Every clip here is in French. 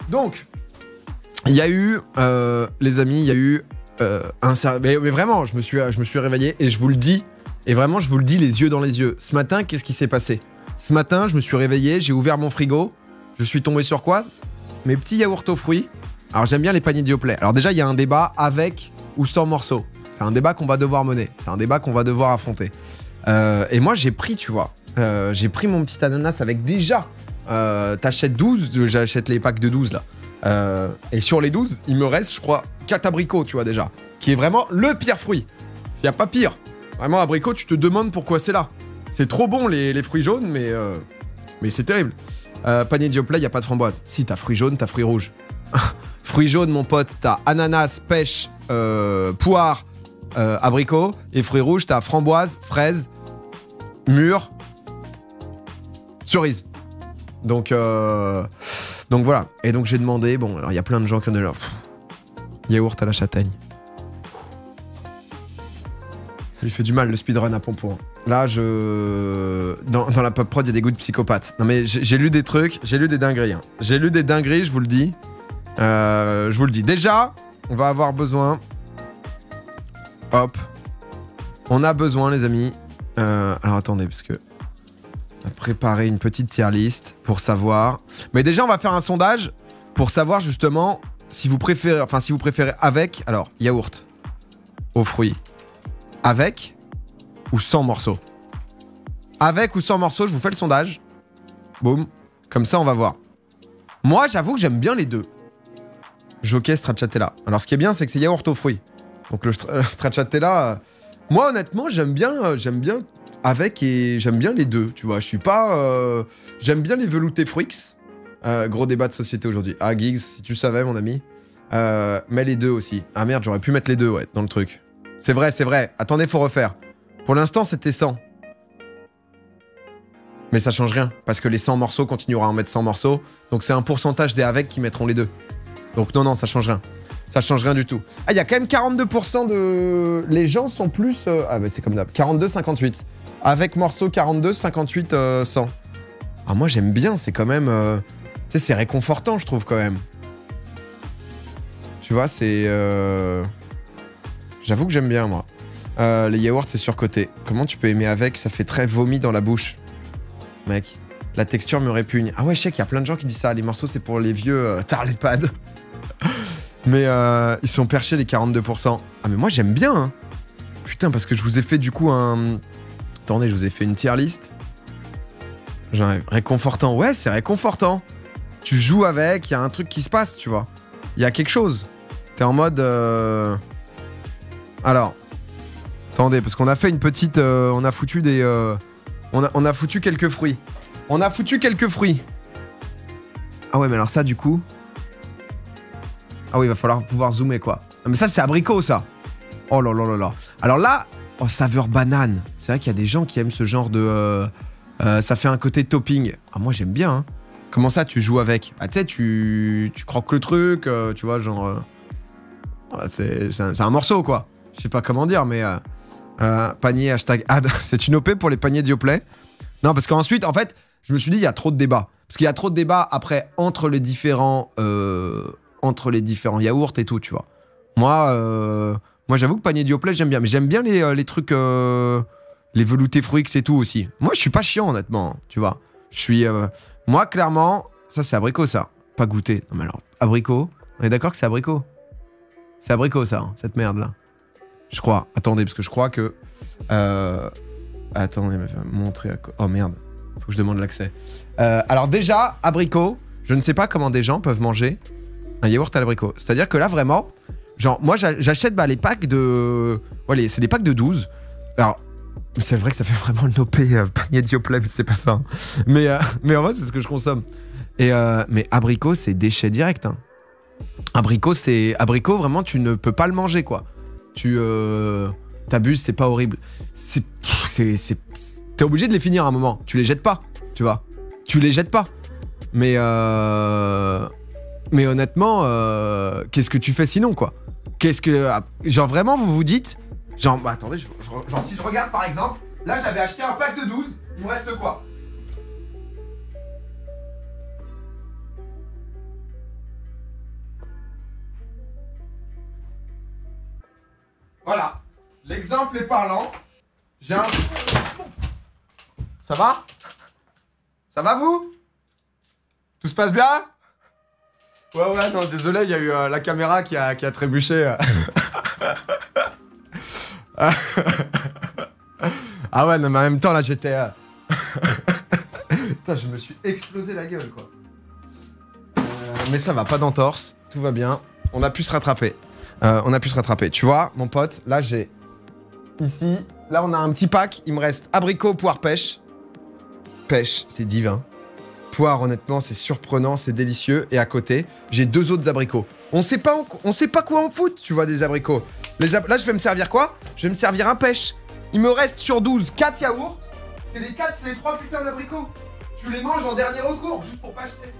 Donc, il y a eu, les amis, il y a eu mais vraiment, je me suis réveillé et je vous le dis, et vraiment, je vous le dis les yeux dans les yeux. Ce matin, qu'est-ce qui s'est passé? Ce matin, je me suis réveillé, j'ai ouvert mon frigo, je suis tombé sur quoi? Mes petits yaourts aux fruits. Alors, j'aime bien les paniers Dioplay. Alors déjà, il y a un débat avec ou sans morceaux. C'est un débat qu'on va devoir mener. C'est un débat qu'on va devoir affronter. Et moi, j'ai pris, tu vois, j'ai pris mon petit ananas avec déjà... t'achètes 12, j'achète les packs de 12 là. Et sur les 12, il me reste, je crois, 4 abricots, tu vois déjà. Qui est vraiment le pire fruit. Il n'y a pas pire. Vraiment, abricot, tu te demandes pourquoi c'est là. C'est trop bon les fruits jaunes, mais c'est terrible. Panier Dioplay, il n'y a pas de framboise. Si, t'as fruits jaunes, t'as fruits rouges. Fruits jaunes, mon pote, t'as ananas, pêche, poire, abricot. Et fruits rouges, t'as framboise, fraise, mûre, cerise. Donc voilà. Et donc j'ai demandé, bon, alors il y a plein de gens qui ont de leur yaourt à la châtaigne. Ça lui fait du mal le speedrun à Pompon. Là, dans la pop prod, il y a des goûts de psychopathe. Non mais j'ai lu des trucs, j'ai lu des dingueries. Hein. J'ai lu des dingueries, je vous le dis. Je vous le dis. Déjà, on va avoir besoin... Hop. On a besoin, les amis. Alors attendez, parce que... On va préparer une petite tier list pour savoir... Mais déjà, on va faire un sondage pour savoir justement si vous préférez... Enfin, si vous préférez avec... Alors, yaourt aux fruits. Avec ou sans morceaux. Avec ou sans morceaux, je vous fais le sondage. Boum. Comme ça, on va voir. Moi, j'avoue que j'aime bien les deux. Jockey, stracciatella. Alors, ce qui est bien, c'est que c'est yaourt aux fruits. Donc, le stracciatella... moi, honnêtement, j'aime bien avec et j'aime bien les deux, tu vois. Je suis pas... j'aime bien les veloutés fruits. Gros débat de société aujourd'hui. Ah, Giggs, si tu savais, mon ami. Mais les deux aussi. Ah merde, j'aurais pu mettre les deux, ouais, dans le truc. C'est vrai, c'est vrai. Attendez, faut refaire. Pour l'instant, c'était 100. Mais ça change rien, parce que les 100 morceaux continueront à en mettre 100 morceaux. Donc c'est un pourcentage des avec qui mettront les deux. Donc non, ça change rien. Ça change rien du tout. Ah, il y a quand même 42% de... Les gens sont plus... Ah bah c'est comme d'hab. 42-58. Avec morceau 42, 58, 100. Ah moi j'aime bien, c'est quand même... Tu sais, c'est réconfortant, je trouve, quand même. Tu vois, c'est... J'avoue que j'aime bien, moi. Les yaourts, c'est surcoté. Comment tu peux aimer avec? Ça fait très vomi dans la bouche. Mec, la texture me répugne. Ah ouais, je sais qu'il y a plein de gens qui disent ça. Les morceaux, c'est pour les vieux tarlépads. Mais ils sont perchés, les 42%. Ah mais moi, j'aime bien, hein. Putain, parce que je vous ai fait, du coup, un... Attendez, je vous ai fait une tier list. Genre, réconfortant. Ouais, c'est réconfortant. Tu joues avec, il y a un truc qui se passe, tu vois. Il y a quelque chose. T'es en mode... Alors... Attendez, parce qu'on a fait une petite... on a foutu des... On a foutu quelques fruits. On a foutu quelques fruits. Ah ouais, mais alors ça, du coup... Ah oui, il va falloir pouvoir zoomer, quoi. Non, mais ça, c'est abricot, ça. Oh là là là là. Alors là... Oh, saveur banane. C'est vrai qu'il y a des gens qui aiment ce genre de... ça fait un côté topping. Ah, moi, j'aime bien, hein. Comment ça, tu joues avec? Ah, tu sais, tu croques le truc, tu vois, genre... c'est un morceau, quoi. Je sais pas comment dire, mais... panier hashtag ad. C'est une OP pour les paniers Dioplay. Non, parce qu'ensuite, en fait, je me suis dit, il y a trop de débats. Parce qu'il y a trop de débats, après, entre les différents yaourts et tout, tu vois. Moi, j'avoue que panier Dioplay, j'aime bien. Mais j'aime bien les trucs... les veloutés fruits et tout aussi. Moi, je suis pas chiant, honnêtement, tu vois. Je suis... moi, clairement... Ça, c'est abricot, ça. Pas goûté. Non, mais alors, abricot. On est d'accord que c'est abricot? C'est abricot, ça, hein, cette merde-là. Je crois. Attendez, parce que je crois que... Attendez, montrer à quoi... Oh, merde. Faut que je demande l'accès. Alors déjà, abricot, je ne sais pas comment des gens peuvent manger un yaourt à l'abricot. C'est-à-dire que là, vraiment... Genre, moi, j'achète les packs de... Ouais, c'est des packs de 12. Alors... C'est vrai que ça fait vraiment le nopé panier Dioplay, c'est pas ça. Hein. Mais en vrai, c'est ce que je consomme. Mais abricot, c'est déchet direct. Hein. Abricot, vraiment, tu ne peux pas le manger, quoi. Tu t'abuses, c'est pas horrible. T'es obligé de les finir à un moment. Tu les jettes pas, tu vois. Tu les jettes pas. Mais honnêtement, qu'est-ce que tu fais sinon, quoi? Qu'est-ce que... Genre, vraiment, vous vous dites... Genre, bah, attendez, genre si je regarde par exemple, là j'avais acheté un pack de 12, il me reste quoi? Voilà. L'exemple est parlant. J'ai un... Ça va? Ça va, vous? Tout se passe bien? Ouais, non, désolé, il y a eu la caméra qui a trébuché. Ah ouais, non, mais en même temps, là, j'étais... Putain, je me suis explosé la gueule, quoi. Mais ça va, pas d'entorse. Tout va bien. On a pu se rattraper. Tu vois, mon pote, là, j'ai... Ici, là, on a un petit pack. Il me reste abricot, poire, pêche. Pêche, c'est divin. Poire, honnêtement, c'est surprenant, c'est délicieux. Et à côté, j'ai 2 autres abricots. On sait pas quoi en foutre, tu vois, des abricots. Là, je vais me servir quoi? Je vais me servir un pêche. Il me reste sur 12 4 yaourts. C'est les 3 putains d'abricots. Tu les manges en dernier recours, juste pour pas acheter.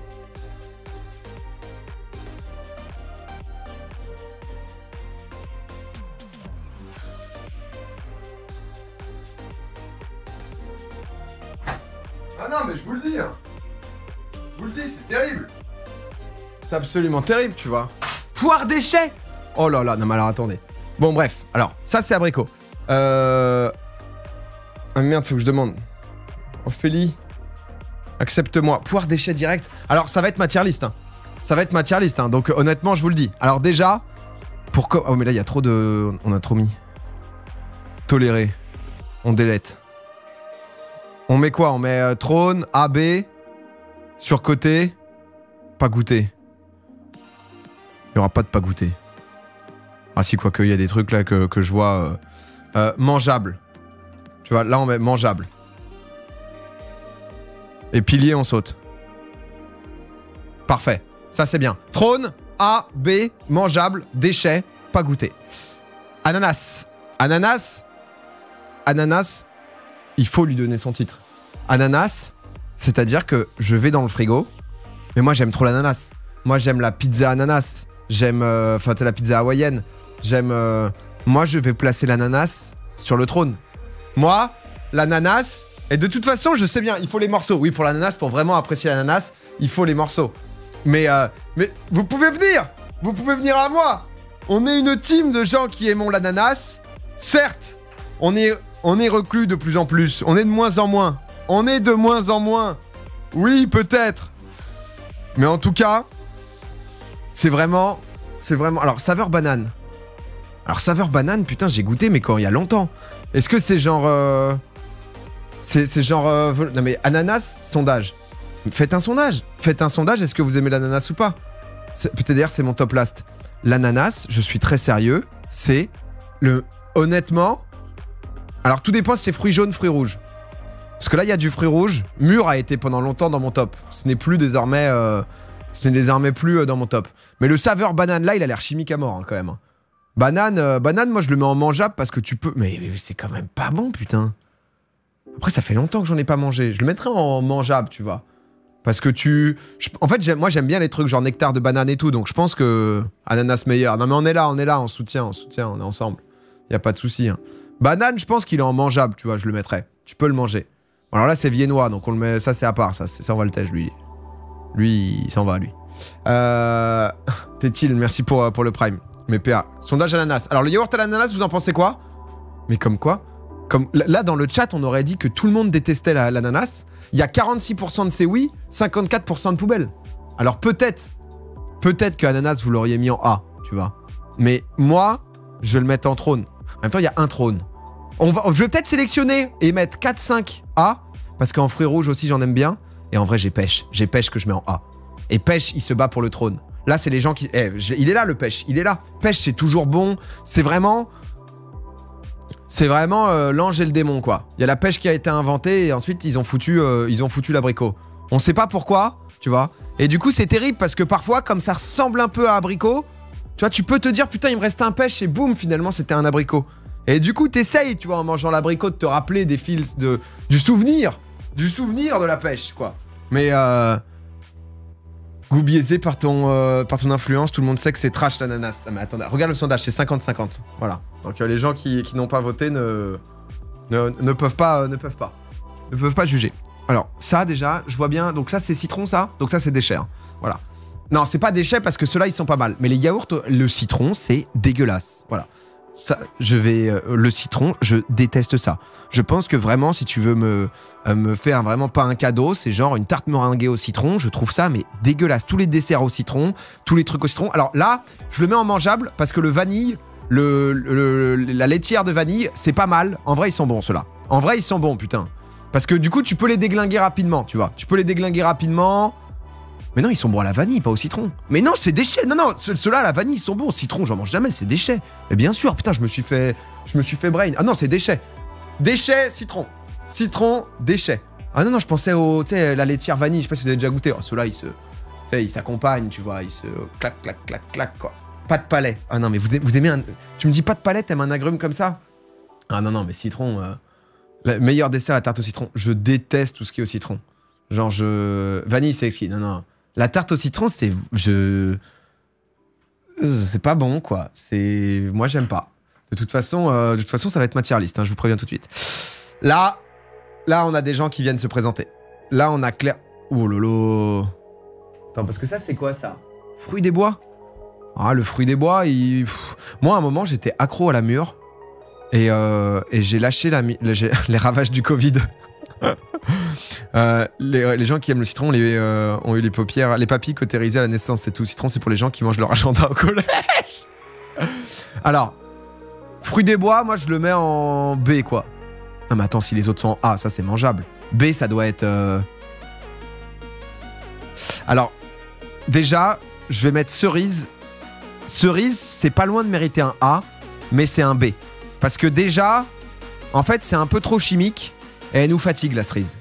Ah non, mais je vous le dis, hein. Je vous le dis, c'est terrible. C'est absolument terrible, tu vois. Poire déchet. Oh là là, non mais alors attendez. Bon bref, alors, ça c'est abricot. Ah merde, faut que je demande. Ophélie, accepte-moi. Poire déchet direct. Alors, ça va être ma tier list, hein. Ça va être ma tier list, hein. Donc honnêtement, je vous le dis. Alors déjà, oh mais là, il y a trop de... On a trop mis. Toléré. On délète. On met quoi? On met trône, AB, surcoté, pas goûté. Il n'y aura pas de pas goûté. Ah si, quoique, il y a des trucs là que je vois. Mangeable. Tu vois, là on met mangeable. Et pilier, on saute. Parfait. Ça c'est bien. Trône, A, B, mangeable, déchet, pas goûté. Ananas. Ananas. Il faut lui donner son titre. Ananas, c'est-à-dire que je vais dans le frigo, mais moi j'aime trop l'ananas. Moi j'aime la pizza ananas, j'aime... Enfin, la pizza hawaïenne. J'aime... Moi je vais placer l'ananas sur le trône. Moi, l'ananas... Et de toute façon, je sais bien, il faut les morceaux. Oui, pour l'ananas, pour vraiment apprécier l'ananas, il faut les morceaux. Mais vous pouvez venir. Vous pouvez venir à moi. On est une team de gens qui aimons l'ananas. Certes, on est reclus de plus en plus. On est de moins en moins. Oui, peut-être. Mais en tout cas, c'est vraiment... Alors, saveur banane. Putain, j'ai goûté, mais quand il y a longtemps. Est-ce que c'est genre... C'est genre... Non mais ananas, sondage. Faites un sondage. Est-ce que vous aimez l'ananas ou pas? Peut-être d'ailleurs, c'est mon top last. L'ananas, je suis très sérieux. C'est le... Honnêtement... Alors, tout dépend si c'est fruits jaunes, fruits rouges. Parce que là, il y a du fruit rouge. Mûr a été pendant longtemps dans mon top. Ce n'est plus désormais... dans mon top. Mais le saveur banane, là, il a l'air chimique à mort, hein, quand même. Banane, moi, je le mets en mangeable parce que tu peux... Mais c'est quand même pas bon, putain. Après, ça fait longtemps que j'en ai pas mangé. Je le mettrais en mangeable, tu vois. Parce que En fait, moi, j'aime bien les trucs genre nectar de banane et tout. Donc, je pense que... Ananas meilleur. Non, mais on est là, on soutient, on est ensemble. Y a pas de souci, hein. Banane, je pense qu'il est en mangeable, tu vois, je le mettrais. Tu peux le manger. Alors là, c'est viennois, donc on le met... Ça, c'est à part, ça on va le tèche, lui. Lui, il s'en va, lui. Tétil, merci pour le prime. Mais PA. Sondage ananas. Alors, le yaourt à l'ananas, vous en pensez quoi? Mais comme quoi? Comme là, dans le chat, on aurait dit que tout le monde détestait l'ananas. Il y a 46% de c'est oui, 54% de poubelle. Alors, peut-être que ananas, vous l'auriez mis en A, tu vois. Mais moi, je vais le mettre en trône. En même temps, il y a un trône. Je vais peut-être sélectionner et mettre 4-5 A, parce qu'en fruits rouges aussi, j'en aime bien. Et en vrai, j'ai pêche. J'ai pêche que je mets en A. Et pêche, il se bat pour le trône. Là, c'est les gens qui... il est là, le pêche. Il est là. Pêche, c'est toujours bon. C'est vraiment l'ange et le démon, quoi. Il y a la pêche qui a été inventée et ensuite, ils ont foutu l'abricot. On sait pas pourquoi, tu vois. Et du coup, c'est terrible parce que parfois, comme ça ressemble un peu à abricot, tu vois, tu peux te dire, putain, il me reste un pêche et boum, finalement, c'était un abricot. Et du coup, t'essayes, tu vois, en mangeant l'abricot, de te rappeler des fils du souvenir de la pêche, quoi. Mais goût biaisé par ton influence, tout le monde sait que c'est trash l'ananas. Non mais attendez, regarde le sondage, c'est 50-50. Voilà. Donc les gens qui n'ont pas voté ne peuvent pas juger. Alors, ça déjà, je vois bien. Donc ça, c'est citron, ça. Donc ça, c'est déchet. Hein. Voilà. Non, c'est pas déchet parce que ceux-là, ils sont pas mal. Mais les yaourts, le citron, c'est dégueulasse. Voilà. Ça, le citron, je déteste ça. Je pense que vraiment, si tu veux me faire vraiment pas un cadeau, c'est genre une tarte meringuée au citron. Je trouve ça mais dégueulasse. Tous les desserts au citron, tous les trucs au citron. Alors là, je le mets en mangeable parce que le vanille, la laitière de vanille, c'est pas mal. En vrai, ils sont bons ceux-là. En vrai, ils sont bons, putain. Parce que du coup, tu peux les déglinguer rapidement, tu vois. Tu peux les déglinguer rapidement. Mais non, ils sont bons à la vanille, pas au citron. Mais non, c'est déchets. Non, non, ceux-là, à la vanille, ils sont bons. Au citron, j'en mange jamais, c'est déchets. Mais bien sûr, putain, je me suis fait brain. Ah non, c'est déchets. Déchets, citron. Citron, déchets. Ah non, non, je pensais au, tu sais, la laitière vanille. Je sais pas si vous avez déjà goûté. Oh, ceux-là, ils s'accompagnent, tu vois. Ils se clac, clac, clac, clac, quoi. Pas de palais. Ah non, mais vous aimez un... Tu me dis pas de palais, t'aimes un agrume comme ça? Ah non, non, mais citron... Le meilleur dessert, la tarte au citron. Je déteste tout ce qui est au citron. Genre, vanille, c'est exquis. Non, non. La tarte au citron, c'est... C'est pas bon, quoi. Moi, j'aime pas. De toute façon, ça va être ma tier list, hein, je vous préviens tout de suite. Là, on a des gens qui viennent se présenter. Là, on a Claire... Oh lolo. Attends, parce que ça, c'est quoi, ça? Fruit des bois? Ah, le fruit des bois, moi, à un moment, j'étais accro à la mûre. Et j'ai lâché les ravages du Covid. Les gens qui aiment le citron ont eu les paupières, les papilles cautérisées à la naissance et tout. Le citron, c'est pour les gens qui mangent leur agenda au collège. Alors, fruit des bois, moi je le mets en B, quoi. Non mais attends, si les autres sont en A, ça c'est mangeable. B, ça doit être... Alors, déjà, je vais mettre cerise. Cerise, c'est pas loin de mériter un A, mais c'est un B. Parce que déjà, en fait, c'est un peu trop chimique et elle nous fatigue, la cerise.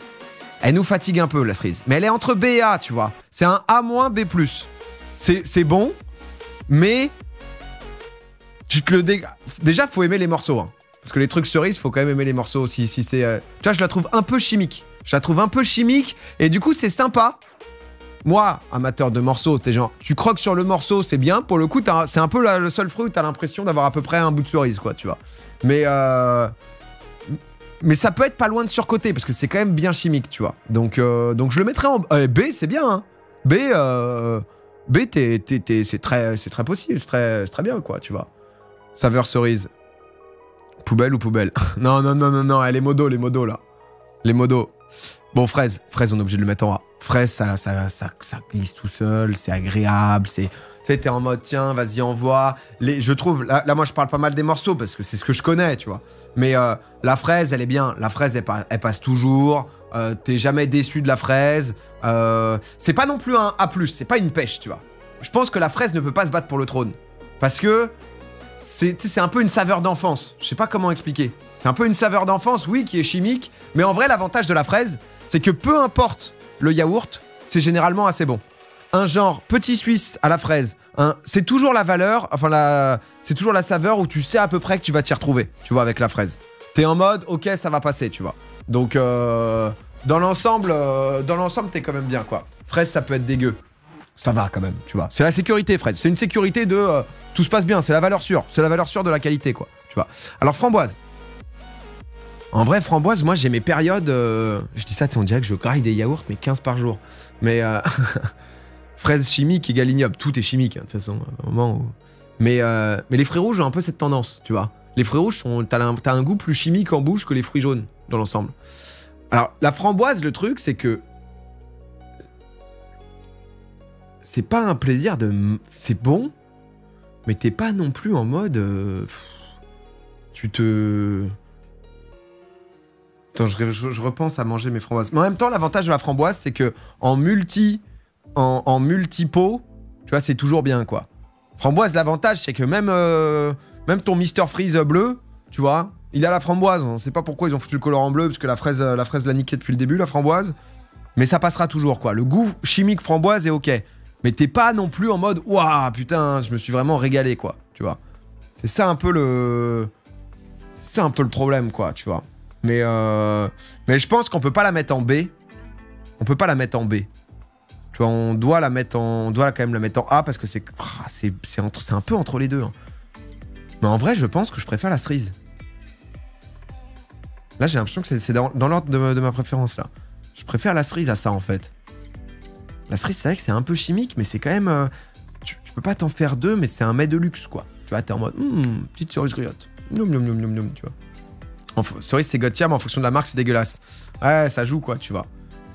Elle nous fatigue un peu, la cerise. Mais elle est entre B et A, tu vois. C'est un A-, B+. C'est bon, mais tu te le déjà, faut aimer les morceaux. Hein. Parce que les trucs cerises, faut quand même aimer les morceaux. Si c'est, tu vois, je la trouve un peu chimique. Je la trouve un peu chimique et du coup, c'est sympa. Moi, amateur de morceaux, t'es genre, tu croques sur le morceau, c'est bien. Pour le coup, c'est un peu le seul fruit où t'as l'impression d'avoir à peu près un bout de cerise, quoi, tu vois. Mais ça peut être pas loin de surcoté, parce que c'est quand même bien chimique, tu vois. Donc je le mettrais en... B, c'est bien, hein. B, c'est très possible, c'est très bien, quoi, tu vois. Saveur cerise. Poubelle ou poubelle? Non, non, non, non, non, les modos, là. Les modos. Bon, fraise, on est obligé de le mettre en A. Fraise, ça glisse tout seul, c'est agréable, c'est... Tu sais, t'es en mode, tiens, vas-y, envoie. Je trouve, là, moi, je parle pas mal des morceaux, parce que c'est ce que je connais, tu vois. Mais la fraise, elle est bien. La fraise, elle passe toujours. T'es jamais déçu de la fraise. C'est pas non plus un A+, c'est pas une pêche, tu vois. Je pense que la fraise ne peut pas se battre pour le trône. Parce que c'est un peu une saveur d'enfance. Je sais pas comment expliquer. C'est un peu une saveur d'enfance, oui, qui est chimique. Mais en vrai, l'avantage de la fraise, c'est que peu importe le yaourt, c'est généralement assez bon. Un genre petit suisse à la fraise, c'est toujours la valeur, enfin c'est toujours la saveur où tu sais à peu près que tu vas t'y retrouver, tu vois, avec la fraise. T'es en mode, ok, ça va passer, tu vois. Donc, dans l'ensemble, t'es quand même bien, quoi. Fraise, ça peut être dégueu. Ça va quand même, tu vois. C'est la sécurité, fraise. C'est une sécurité de tout se passe bien, c'est la valeur sûre. C'est la valeur sûre de la qualité, quoi, tu vois. Alors, framboise. En vrai, framboise, moi, j'ai mes périodes... je dis ça, on dirait que je graille des yaourts, mais 15 par jour. Mais... fraise chimique égale ignoble. Tout est chimique, hein, de toute façon. Au moment où... mais les fruits rouges ont un peu cette tendance, tu vois. Les fruits rouges, t'as un goût plus chimique en bouche que les fruits jaunes, dans l'ensemble. Alors, la framboise, le truc, c'est que... C'est pas un plaisir de... C'est bon, mais t'es pas non plus en mode... Tu te... Attends, je repense à manger mes framboises. Mais en même temps, l'avantage de la framboise, c'est que en multi-pot, tu vois, c'est toujours bien, quoi. Framboise, l'avantage, c'est que même ton Mr Freeze bleu, tu vois, il a la framboise. On sait pas pourquoi ils ont foutu le colorant bleu, parce que la fraise l'a niqué depuis le début, la framboise. Mais ça passera toujours, quoi. Le goût chimique framboise est ok. Mais t'es pas non plus en mode, waouh, putain, je me suis vraiment régalé, quoi. Tu vois. C'est ça un peu le... C'est un peu le problème, quoi, tu vois. Mais je pense qu'on peut pas la mettre en B. On peut pas la mettre en B. Tu vois, on doit quand même la mettre en A parce que c'est un peu entre les deux. Hein. Mais en vrai, je pense que je préfère la cerise. Là, j'ai l'impression que c'est dans l'ordre de ma préférence, là. Je préfère la cerise à ça, en fait. La cerise, c'est vrai que c'est un peu chimique, mais c'est quand même... tu peux pas t'en faire deux, mais c'est un mets de luxe, quoi. Tu vois, t'es en mode, petite cerise griotte. Noum, noum, noum, noum, noum, tu vois. Cerise, c'est Gotia, mais en fonction de la marque, c'est dégueulasse. Ouais, ça joue, quoi, tu vois.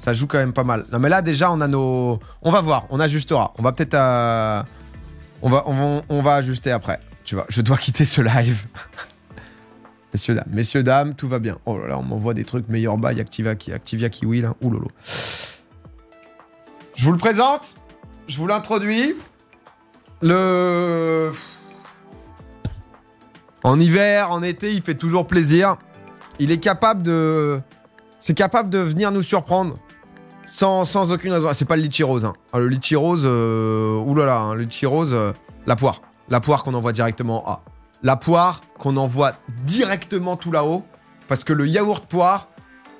Ça joue quand même pas mal. Non, mais là, déjà, on a nos... On va voir, on ajustera. On va peut-être... On va ajuster après. Tu vois, je dois quitter ce live. Messieurs, dames, tout va bien. Oh là là, on m'envoie des trucs meilleur bail, Activia Kiwi, là. Ouh lolo. Je vous le présente. Je vous l'introduis. En hiver, en été, il fait toujours plaisir. Il est capable de... C'est capable de venir nous surprendre. Sans aucune raison. Ah, c'est pas le litchi rose. Hein. Ah, le litchi rose... oulala, hein, le litchi rose... la poire. La poire qu'on envoie directement en A. La poire qu'on envoie directement tout là-haut. Parce que le yaourt poire,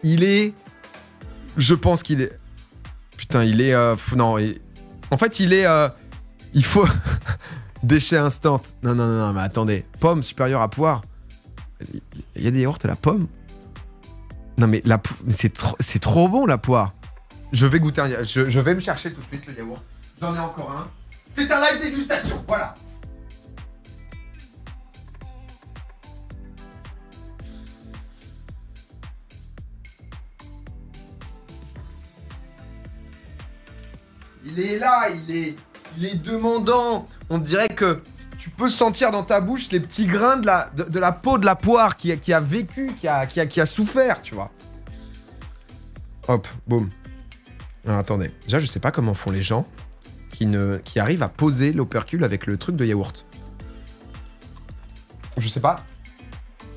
il est... Je pense qu'il est... Putain, il est... non, en fait, il est... Il faut... Déchet instant. Non, mais attendez. Pomme supérieure à poire. Il y a des yaourts à la pomme. Non, mais c'est trop bon, la poire. Je vais goûter je vais me chercher tout de suite le yaourt. J'en ai encore un. C'est un live dégustation, voilà. Il est là, il est demandant. On dirait que tu peux sentir dans ta bouche les petits grains de la peau de la poire qui a vécu, qui a souffert, tu vois. Hop, boum. Alors, attendez. Déjà, je sais pas comment font les gens qui arrivent à poser l'opercule avec le truc de yaourt. Je sais pas.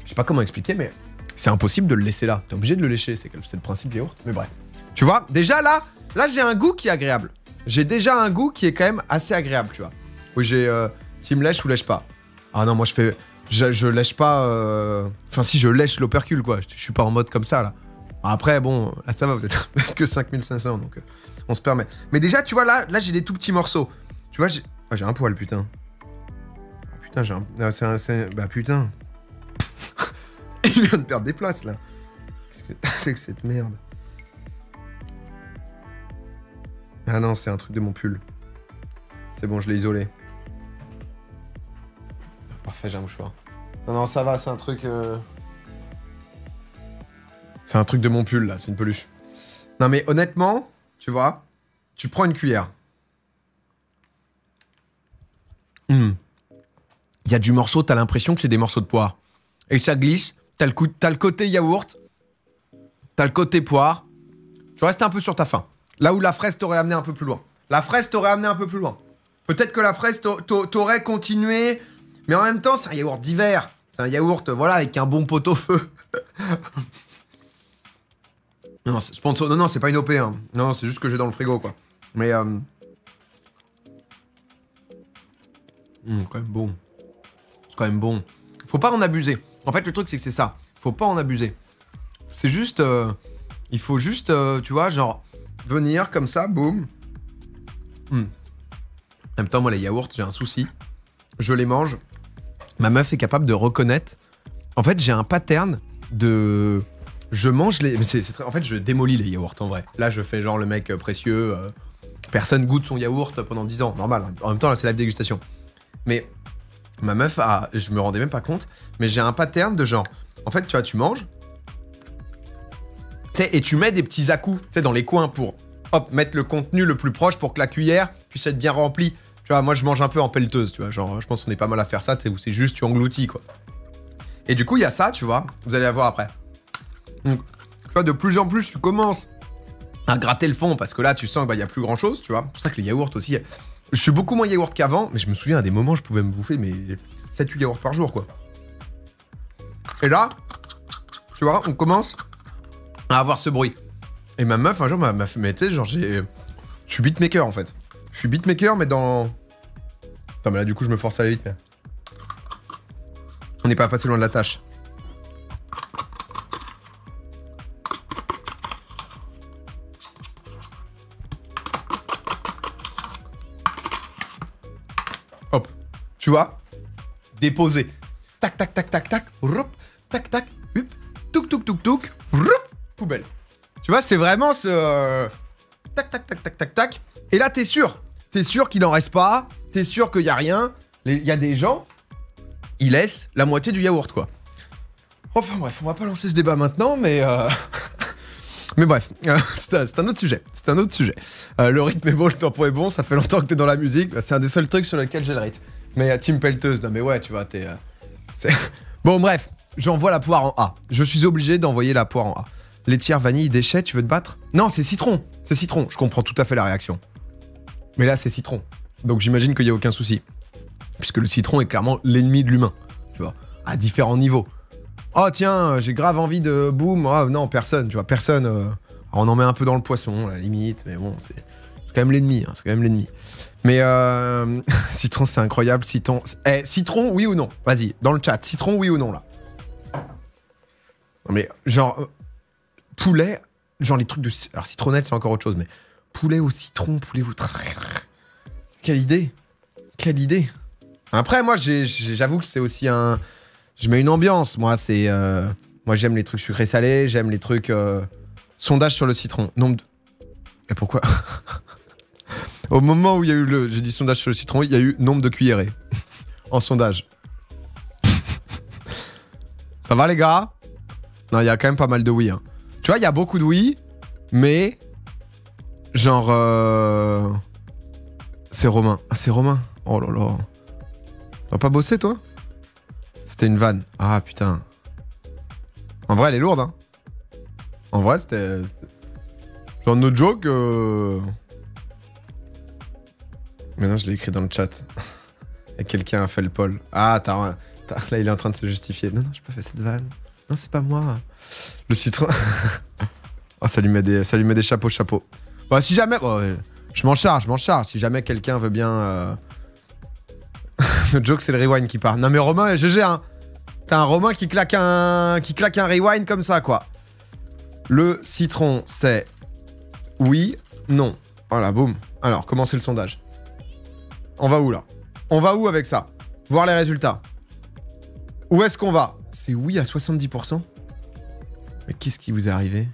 Je sais pas comment expliquer, mais c'est impossible de le laisser là. T'es obligé de le lécher, c'est le principe du yaourt. Mais bref. Tu vois, déjà là j'ai un goût qui est agréable. J'ai déjà un goût qui est quand même assez agréable, tu vois. Oui, s'il me lèche ou lèche pas. Ah non, moi je lèche pas... Enfin si, je lèche l'opercule, quoi. Je suis pas en mode comme ça, là. Après, bon, là ça va, vous êtes que 5500, donc on se permet. Mais déjà, tu vois, là j'ai des tout petits morceaux. Tu vois, j'ai un poil, putain. Ah, putain, j'ai un... Bah putain. Il vient de perdre des places, là. Qu'est-ce que c'est que cette merde? Ah non, c'est un truc de mon pull. C'est bon, je l'ai isolé. Parfait, j'ai un mouchoir. Non, ça va, c'est un truc... C'est un truc de mon pull, là, c'est une peluche. Non, mais honnêtement, tu vois, tu prends une cuillère. Il y a du morceau, t'as l'impression que c'est des morceaux de poire. Et ça glisse, t'as le côté yaourt, t'as le côté poire. Tu restes un peu sur ta faim. Là où la fraise t'aurait amené un peu plus loin. La fraise t'aurait amené un peu plus loin. Peut-être que la fraise t'aurait continué, mais en même temps, c'est un yaourt d'hiver. C'est un yaourt, voilà, avec un bon pot-au-feu. Non, c'est sponsor. Non, c'est pas une OP. Hein. Non, c'est juste que j'ai dans le frigo, quoi. Mais quand même bon. C'est quand même bon. Faut pas en abuser. En fait, le truc, c'est que c'est ça. Faut pas en abuser. C'est juste... il faut juste, tu vois, genre... Venir comme ça, boum. En même temps, moi, les yaourts, j'ai un souci. Je les mange. Ma meuf est capable de reconnaître. En fait, j'ai un pattern de... Je mange les... Mais en fait, je démolis les yaourts, en vrai. Là, je fais genre le mec précieux. Personne goûte son yaourt pendant 10 ans. Normal. En même temps, là, c'est la dégustation. Mais ma meuf a... Je me rendais même pas compte. Mais j'ai un pattern de genre... En fait, tu vois, tu manges... Et tu mets des petits à-coups dans les coins pour hop, mettre le contenu le plus proche pour que la cuillère puisse être bien remplie. Tu vois, moi je mange un peu en pelleteuse, tu vois. Genre, je pense qu'on est pas mal à faire ça, tu sais, où c'est juste tu engloutis, quoi. Et du coup, il y a ça, tu vois. Vous allez la voir après. Donc, tu vois, de plus en plus, tu commences à gratter le fond parce que là, tu sens qu'il n'y a plus grand chose, tu vois. C'est pour ça que les yaourts aussi. Je suis beaucoup moins yaourt qu'avant, mais je me souviens à des moments, je pouvais me bouffer mais 7-8 yaourts par jour, quoi. Et là, tu vois, on commence à avoir ce bruit. Et ma meuf un jour m'a fait, mais tu sais, genre je suis beatmaker en fait. Je suis beatmaker mais dans... Attends mais là du coup je me force à aller vite mais... On n'est pas passé loin de la tâche. Hop. Tu vois? Déposer. Tac tac tac tac tac. Roup, tac tac. Hup. Touk touk touk touk. Roup. Poubelle. Tu vois, c'est vraiment ce... Tac, tac, tac, tac, tac, tac. Et là, t'es sûr. T'es sûr qu'il en reste pas. T'es sûr qu'il y a rien. Il y a des gens il laisse la moitié du yaourt, quoi. Enfin bref, on va pas lancer ce débat maintenant, mais... Mais bref, c'est un autre sujet. C'est un autre sujet. Le rythme est bon, le tempo est bon, ça fait longtemps que t'es dans la musique. C'est un des seuls trucs sur lesquels j'ai le rythme. Mais Team Pelteuse, non mais ouais, tu vois, t'es... Bon bref, j'envoie la poire en A. Je suis obligé d'envoyer la poire en A. Laitière, vanille, déchet, tu veux te battre? Non, c'est citron. C'est citron. Je comprends tout à fait la réaction. Mais là, c'est citron. Donc j'imagine qu'il n'y a aucun souci. Puisque le citron est clairement l'ennemi de l'humain. Tu vois, à différents niveaux. Oh tiens, j'ai grave envie de boum. Oh non, personne, tu vois, personne. Alors, on en met un peu dans le poisson, à la limite, mais bon, c'est quand même l'ennemi, hein, c'est quand même l'ennemi. Mais citron, c'est incroyable, citron. Citron, oui ou non? Vas-y, dans le chat, citron, oui ou non, là? Non mais, genre, poulet, genre les trucs de... Alors, citronnelle, c'est encore autre chose, mais poulet au citron, poulet au... Quelle idée. Quelle idée. Après, moi, j'avoue que c'est aussi un... Je mets une ambiance, moi, c'est... Moi, j'aime les trucs sucrés salés, j'aime les trucs... Sondage sur le citron. Nombre de... Et pourquoi? Au moment où il y a eu le... J'ai dit sondage sur le citron, il y a eu nombre de cuillerées. En sondage. Ça va, les gars? Non, il y a quand même pas mal de oui. Hein. Tu vois, il y a beaucoup de oui, mais... Genre... C'est Romain. Ah, c'est Romain. Oh là là. T'as pas bossé, toi? C'était une vanne. Ah, putain. En vrai, elle est lourde, hein. En vrai, c'était... Genre, no joke... Maintenant, je l'ai écrit dans le chat. Et quelqu'un a fait le poll. Ah, là, il est en train de se justifier. Non, j'ai pas fait cette vanne. Non, c'est pas moi. Le citron... Oh, ça lui met des chapeaux. Bah, si jamais... Oh, je m'en charge. Si jamais quelqu'un veut bien... No joke, c'est le rewind qui part. Non, mais Romain, GG, hein. T'as un Romain qui claque un rewind comme ça, quoi. Le citron, c'est... Oui, non. Voilà, boum. Alors, commencez le sondage. On va où, là? On va où avec ça? Voir les résultats. Où est-ce qu'on va? C'est oui à 70%. Mais qu'est-ce qui vous est arrivé?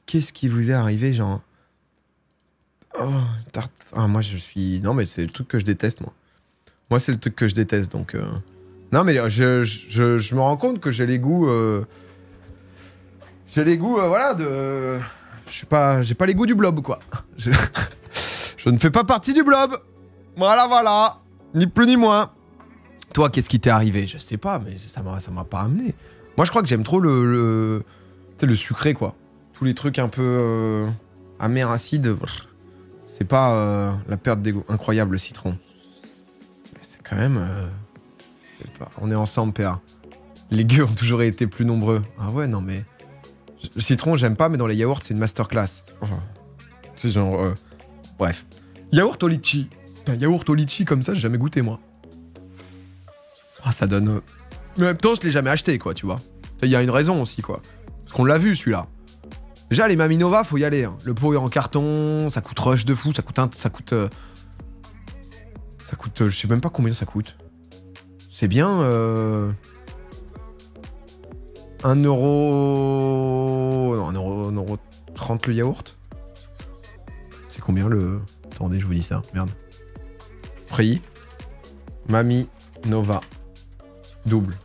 Qu'est-ce qui vous est arrivé, genre... Oh, tarte... Ah, moi, je suis... Non, mais c'est le truc que je déteste, moi. Moi, c'est le truc que je déteste, donc... Non, mais je me rends compte que j'ai les goûts... J'ai les goûts, voilà, de... J'ai pas les goûts du blob, quoi. Je ne fais pas partie du blob. Voilà. Ni plus ni moins. Toi, qu'est-ce qui t'est arrivé? Je sais pas, mais ça m'a pas amené. Moi, je crois que j'aime trop le sucré, quoi. Tous les trucs un peu amers, acides. C'est pas la perte d'égo. Incroyable, le citron. Mais c'est quand même... On est ensemble, PA. Les gueux ont toujours été plus nombreux. Ah ouais, non, mais... Le citron, j'aime pas, mais dans les yaourts, c'est une masterclass. C'est genre... Bref. Yaourt au litchi. Un yaourt au litchi comme ça, j'ai jamais goûté, moi. Ah, ça donne... Mais en même temps, je l'ai jamais acheté, quoi, tu vois. Il y a une raison aussi, quoi. Parce qu'on l'a vu, celui-là. Déjà, les Maminova, faut y aller. Hein. Le pot est en carton, ça coûte rush de fou, ça coûte... je sais même pas combien ça coûte. C'est bien... 1€... Non, 1,30€ le yaourt. C'est combien le... Attendez, je vous dis ça. Merde. Prix. Mami Nova. Double.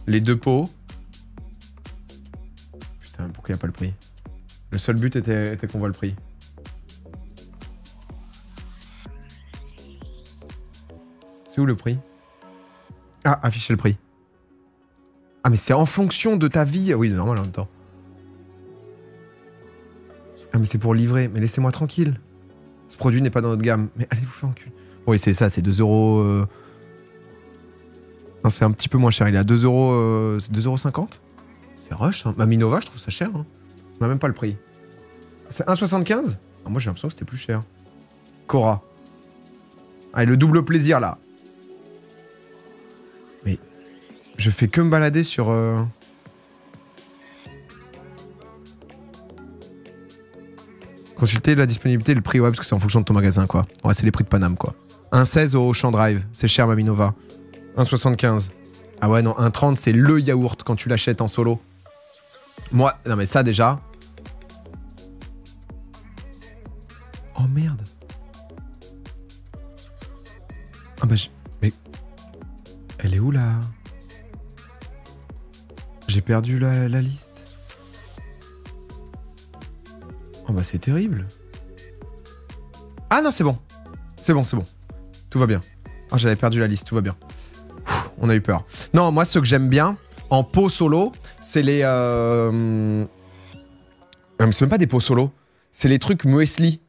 Les deux pots. Putain, pourquoi il n'y a pas le prix? Le seul but était qu'on voit le prix. C'est où le prix? Ah, afficher le prix. Ah, mais c'est en fonction de ta vie. Oui, normal en même temps. Ah, mais c'est pour livrer. Mais laissez-moi tranquille. Ce produit n'est pas dans notre gamme. Mais allez vous faire enculer. Oui, c'est ça, c'est 2€. Non, c'est un petit peu moins cher. Il est à 2€. C'est 2,50€. C'est rush, hein. Maminova, je trouve ça cher. Hein. On n'a même pas le prix. C'est 1,75€. Ah, moi, j'ai l'impression que c'était plus cher. Cora. Allez, le double plaisir, là. Mais je fais que me balader sur... Consulter la disponibilité et le prix, ouais, parce que c'est en fonction de ton magasin, quoi. Ouais, c'est les prix de Paname, quoi. 1,16€ au Auchan Drive. C'est cher, Maminova. 1,75€. Ah ouais, non, 1,30€, c'est le yaourt quand tu l'achètes en solo. Moi, non mais ça, déjà... Oh, merde. Ah bah mais... Elle est où là? J'ai perdu la liste. Oh bah c'est terrible. Ah non c'est bon. C'est bon, c'est bon. Tout va bien. Oh j'avais perdu la liste, tout va bien. On a eu peur. Non, moi ce que j'aime bien, en pot solo, c'est les... c'est même pas des pots solo. C'est les trucs muesli.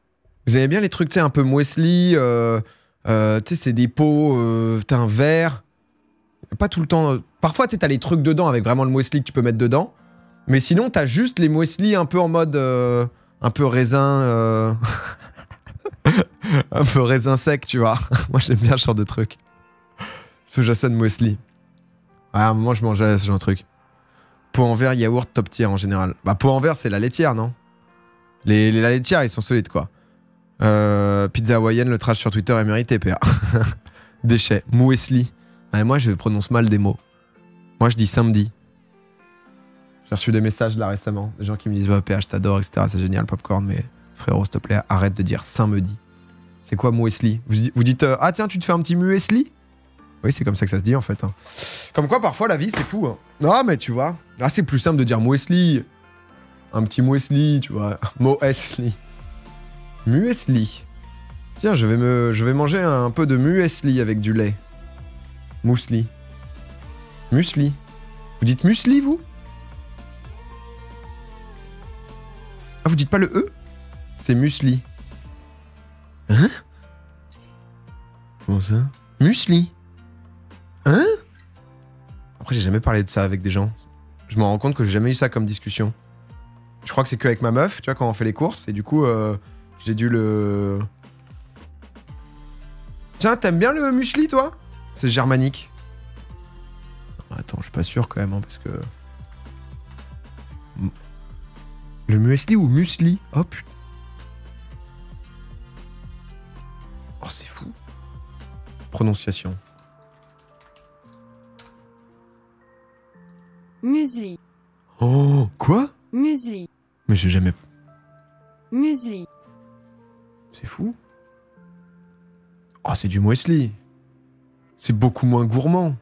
Vous aimez bien les trucs, tu sais, un peu muesli. Tu sais, c'est des pots, t'as un verre. Pas tout le temps. Parfois, tu sais, t'as les trucs dedans avec vraiment le muesli que tu peux mettre dedans. Mais sinon, t'as juste les muesli un peu en mode. Un peu raisin. Un peu raisin sec, tu vois. Moi, j'aime bien ce genre de truc. Soja Sun muesli. Ouais, à un moment, je mangeais ce genre de truc. Pot en verre, yaourt, top tier en général. Bah, pot en verre, c'est la laitière, non? La laitière, ils sont solides, quoi. Pizza hawaïenne, le trash sur Twitter est mérité, PA. Déchets. Muesli. Ouais, moi, je prononce mal des mots. Moi, je dis samedi. J'ai reçu des messages là récemment. Des gens qui me disent bah, PA, je t'adore, etc. C'est génial, popcorn, mais frérot, s'il te plaît, arrête de dire samedi. C'est quoi muesli? Vous dites ah, tiens, tu te fais un petit muesli? Oui, c'est comme ça que ça se dit en fait. Hein. Comme quoi, parfois, la vie, c'est fou. Hein. Non, mais tu vois. Ah, c'est plus simple de dire muesli. Un petit muesli, tu vois. Muesli. Muesli. Tiens, je vais manger un peu de muesli avec du lait. Mousli. Musli. Vous dites musli, vous? Ah, vous dites pas le E? C'est musli. Hein? Comment ça? Musli. Hein? Après, j'ai jamais parlé de ça avec des gens. Je me rends compte que j'ai jamais eu ça comme discussion. Je crois que c'est qu'avec ma meuf, tu vois, quand on fait les courses. Et du coup, j'ai dû le... Tiens, t'aimes bien le muesli, toi? C'est germanique. Attends, je suis pas sûr quand même, hein, parce que... Le muesli ou musli? Oh putain. Oh, c'est fou. Prononciation. Muesli. Oh, quoi? Muesli. Mais j'ai jamais... Muesli. C'est fou. Oh, c'est du muesli. C'est beaucoup moins gourmand.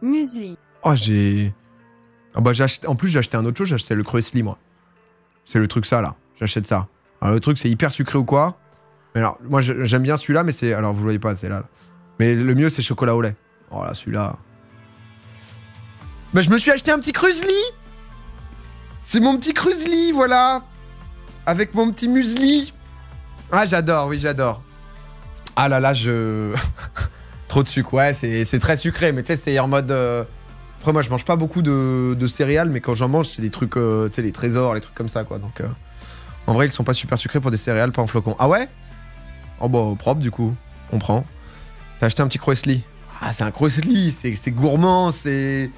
Muesli. Oh, j'ai... Ah bah, en plus, j'ai acheté un autre chose, j'ai acheté le Kreuzli, moi. C'est le truc ça, là. J'achète ça. Alors, le truc, c'est hyper sucré ou quoi. Mais alors, moi, j'aime bien celui-là, mais c'est... Alors, vous le voyez pas, c'est là. Mais le mieux, c'est chocolat au lait. Oh là, celui-là... Bah, je me suis acheté un petit Kreuzli. C'est mon petit Kreuzli, voilà. Avec mon petit muesli. Ah, j'adore, oui, j'adore. Ah là là, Trop de sucre, ouais, c'est très sucré, mais tu sais, c'est en mode... Après, moi, je mange pas beaucoup de céréales, mais quand j'en mange, c'est des trucs, tu sais, les trésors, les trucs comme ça, quoi. Donc, en vrai, ils sont pas super sucrés pour des céréales, pas en flocons. Ah ouais? Oh bah, propre, du coup. On prend. T'as acheté un petit Kreuzli. Ah, c'est un Kreuzli, c'est gourmand, c'est...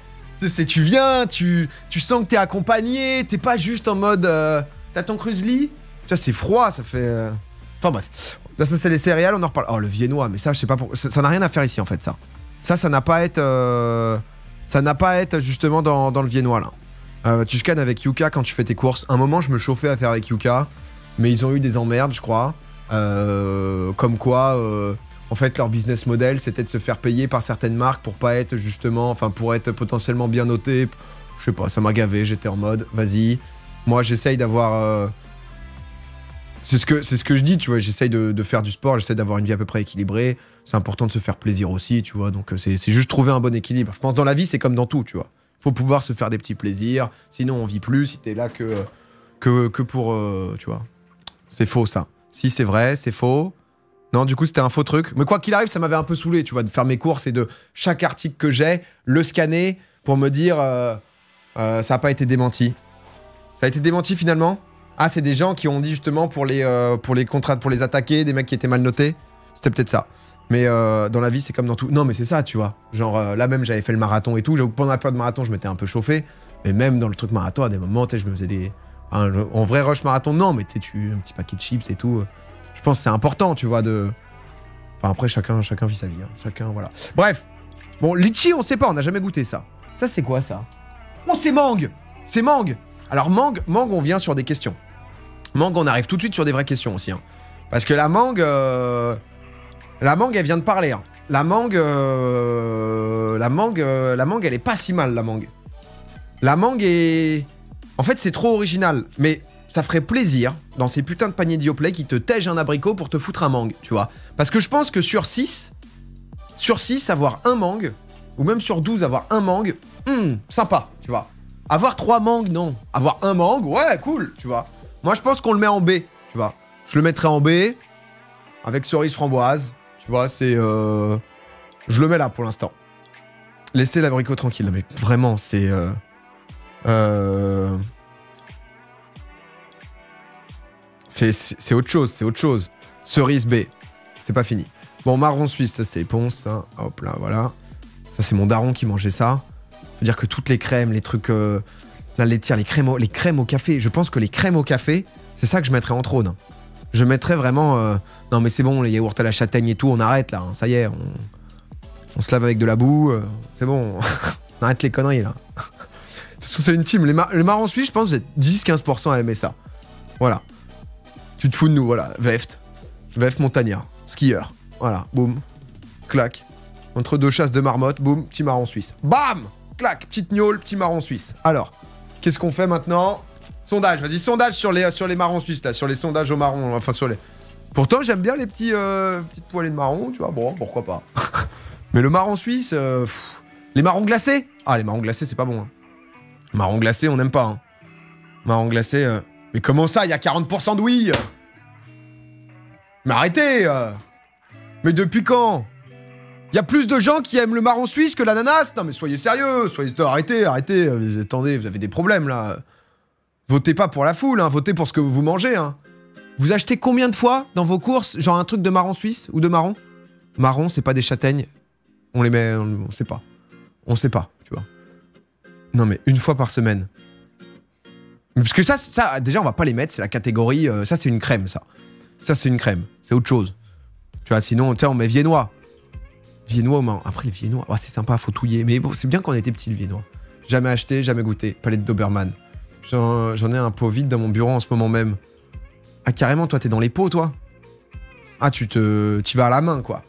Tu viens, tu sens que t'es accompagné, t'es pas juste en mode... T'as ton Kreuzli? Tu vois, c'est froid, ça fait... Enfin bref. Là, ça, c'est les céréales, on en reparle. Oh, le viennois, mais ça, je sais pas pourquoi. Ça n'a rien à faire ici, en fait, ça. Ça n'a pas à être... Ça n'a pas à être, justement, dans le viennois, là. Tu scannes avec Yuka quand tu fais tes courses. Un moment, je me chauffais à faire avec Yuka, mais ils ont eu des emmerdes, je crois. Comme quoi... En fait, leur business model, c'était de se faire payer par certaines marques pour pas être justement, enfin pour être potentiellement bien noté. Je sais pas, ça m'a gavé. J'étais en mode, vas-y. Moi, j'essaye d'avoir. C'est ce que je dis, tu vois. J'essaye de faire du sport. J'essaie d'avoir une vie à peu près équilibrée. C'est important de se faire plaisir aussi, tu vois. Donc c'est juste trouver un bon équilibre. Je pense dans la vie, c'est comme dans tout, tu vois. Faut pouvoir se faire des petits plaisirs. Sinon, on vit plus. Si t'es là que pour, tu vois. C'est faux ça. Si c'est vrai, c'est faux. Non, du coup, c'était un faux truc. Mais quoi qu'il arrive, ça m'avait un peu saoulé, tu vois, de faire mes courses et de chaque article que j'ai, le scanner pour me dire ça n'a pas été démenti. Ça a été démenti finalement? Ah, c'est des gens qui ont dit justement pour les contrats, pour les attaquer, des mecs qui étaient mal notés. C'était peut-être ça. Mais dans la vie, c'est comme dans tout. Non, mais c'est ça, tu vois. Genre, là même, j'avais fait le marathon et tout. Pendant la période de marathon, je m'étais un peu chauffé. Mais même dans le truc marathon, à des moments, tu sais, je me faisais des... En vrai rush marathon, non, mais tu sais, un petit paquet de chips et tout... Je pense que c'est important, tu vois, de... Enfin, après, chacun vit sa vie. Hein. Chacun, voilà. Bref. Bon, litchi, on sait pas, on n'a jamais goûté ça. Ça, c'est quoi, ça? Oh, c'est mangue! C'est mangue! Alors, mangue, on vient sur des questions. Mangue, on arrive tout de suite sur des vraies questions aussi. Hein. Parce que la mangue, elle vient de parler. Hein. La mangue, elle est pas si mal, la mangue. La mangue est... En fait, c'est trop original, mais ça ferait plaisir, dans ces putains de paniers d'Yoplait, qui te tègent un abricot pour te foutre un mangue, tu vois. Parce que je pense que sur 6, avoir un mangue, ou même sur 12, avoir un mangue, sympa, tu vois. Avoir 3 mangues, non. Avoir un mangue, ouais, cool, tu vois. Moi, je pense qu'on le met en B, tu vois. Je le mettrai en B, avec cerise framboise, tu vois, c'est... Je le mets là, pour l'instant. Laissez l'abricot tranquille, mais vraiment, c'est... C'est autre chose, c'est autre chose. Cerise B, c'est pas fini. Bon, marron suisse, ça c'est ponce, ça. Hop là, voilà. Ça c'est mon daron qui mangeait ça. Je veux dire que toutes les crèmes, les trucs... la laitière, les crèmes au café. Je pense que les crèmes au café, c'est ça que je mettrais en trône. Je mettrais vraiment... non mais c'est bon, les yaourts à la châtaigne et tout, on arrête là. Hein. Ça y est, on se lave avec de la boue. C'est bon, on arrête les conneries là. C'est une team. Le marron suisse, je pense, vous êtes 10-15% à aimer ça. Voilà. Tu te fous de nous, voilà. Veft montagnard. Skieur. Voilà. Boum. Clac. Entre deux chasses de marmotte, boum, petit marron suisse. Bam! Clac. Petite gnôle, petit marron suisse. Alors, qu'est-ce qu'on fait maintenant? Sondage. Vas-y, sondage sur les marrons suisses, là. Sur les sondages au marron. Enfin, sur les... Pourtant, j'aime bien les petites poêlées de marron, tu vois. Bon, pourquoi pas. Mais le marron suisse... les marrons glacés? Ah, les marrons glacés, c'est pas bon. Hein. Marron glacé, on n'aime pas. Hein. Marron glacé... Mais comment ça, il y a 40% de oui? Mais arrêtez Mais depuis quand? Il y a plus de gens qui aiment le marron suisse que l'ananas? Non mais soyez sérieux, arrêtez. Attendez, vous avez des problèmes là. Votez pas pour la foule, hein, votez pour ce que vous mangez. Hein. Vous achetez combien de fois dans vos courses, genre un truc de marron suisse ou de marron? Marron, c'est pas des châtaignes. On les met, on sait pas. On sait pas, tu vois. Non mais une fois par semaine. Parce que ça, déjà, on va pas les mettre, c'est la catégorie... ça, c'est une crème, ça. Ça, c'est une crème. C'est autre chose. Tu vois, sinon, on met viennois. Viennois, après, les viennois, oh, c'est sympa, faut touiller. Mais bon, c'est bien qu'on était petit, le viennois. Jamais acheté, jamais goûté. Palette Doberman. J'en ai un pot vide dans mon bureau en ce moment même. Ah, carrément, toi, t'es dans les pots, toi? Ah, tu vas à la main, quoi.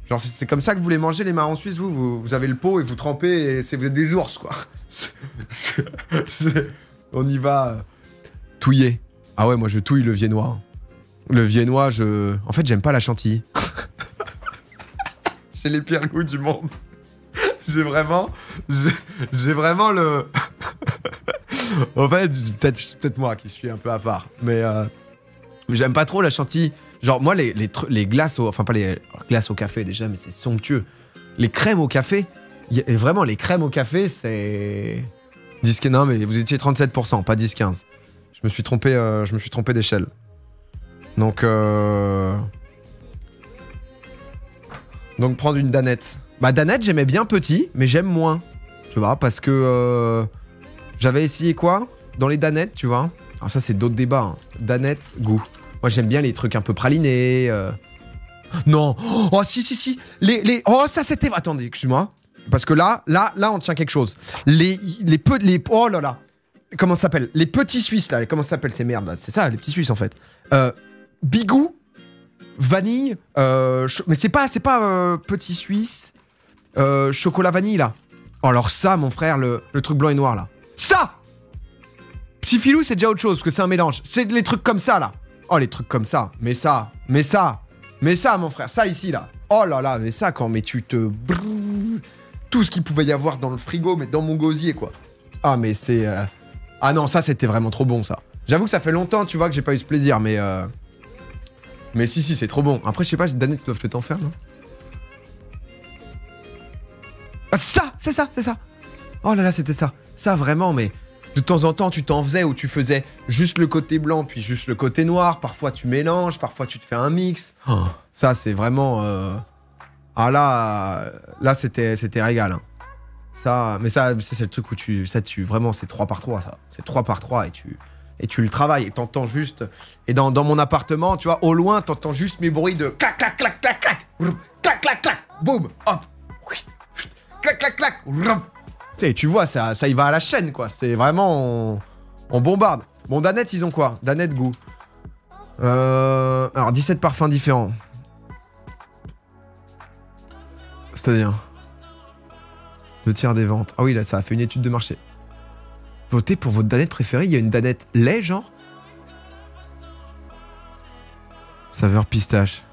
Genre, c'est comme ça que vous les mangez, les marrons suisses, vous avez le pot et vous trempez et vous êtes des ours, quoi. On y va touiller. Ah ouais, moi je touille le viennois. Le viennois, en fait, j'aime pas la chantilly. J'ai les pires goûts du monde. J'ai vraiment le... En fait, peut-être moi qui suis un peu à part. Mais j'aime pas trop la chantilly. Genre, moi, les glaces enfin pas les glaces au café déjà, mais c'est somptueux. Les crèmes au café, vraiment, les crèmes au café, c'est... 10, non, mais vous étiez 37%, pas 10-15. Je me suis trompé d'échelle. Donc prendre une danette. Bah, danette, j'aimais bien petit, mais j'aime moins. Tu vois, parce que j'avais essayé quoi? Dans les danettes, tu vois. Alors ça, c'est d'autres débats. Hein. Danette, goût. Moi, j'aime bien les trucs un peu pralinés. Non. Oh, si. Oh, ça, c'était... Attendez, excuse-moi. Parce que là, on tient quelque chose. Oh là là. Comment ça s'appelle? Les petits Suisses, là. Comment ça s'appelle ces merdes, là? C'est ça, les petits Suisses, en fait. Bigou, vanille, mais c'est pas petit Suisse, chocolat vanille, là. Oh, alors ça, mon frère, le truc blanc et noir, là. Ça! Petit filou, c'est déjà autre chose, parce que c'est un mélange. C'est les trucs comme ça, là. Oh, les trucs comme ça. Mais ça, mon frère. Ça, ici, là. Oh là là, mais ça, mais tu te... Tout ce qu'il pouvait y avoir dans le frigo, mais dans mon gosier, quoi. Ah, mais c'est... Ah non, ça, c'était vraiment trop bon, ça. J'avoue que ça fait longtemps, tu vois, que j'ai pas eu ce plaisir, mais... Mais si, c'est trop bon. Après, je sais pas, Danette, tu dois peut-être en faire, non? Ah, c'est ça. Oh là là, c'était ça. Ça, vraiment, mais... De temps en temps, tu t'en faisais où tu faisais juste le côté blanc, puis juste le côté noir. Parfois, tu mélanges, parfois, tu te fais un mix. Oh, ça, c'est vraiment... Ah là, c'était régal. Hein. Ça, mais ça, c'est le truc où vraiment, c'est 3 par 3, ça. C'est 3 par 3 et tu le travailles et t'entends juste... Et dans mon appartement, tu vois, au loin, t'entends juste mes bruits de clac, clac, clac, clac, clac, clac, clac, clac, boum, hop, clac, clac, clac, tu vois, ça y va à la chaîne, quoi. C'est vraiment... On bombarde. Bon, Danette, ils ont quoi? Danette, goût. Alors, 17 parfums différents. C'est-à-dire 2/3 des ventes. Ah oui, là, ça a fait une étude de marché. Votez pour votre danette préférée. Il y a une danette lait, genre. Saveur pistache.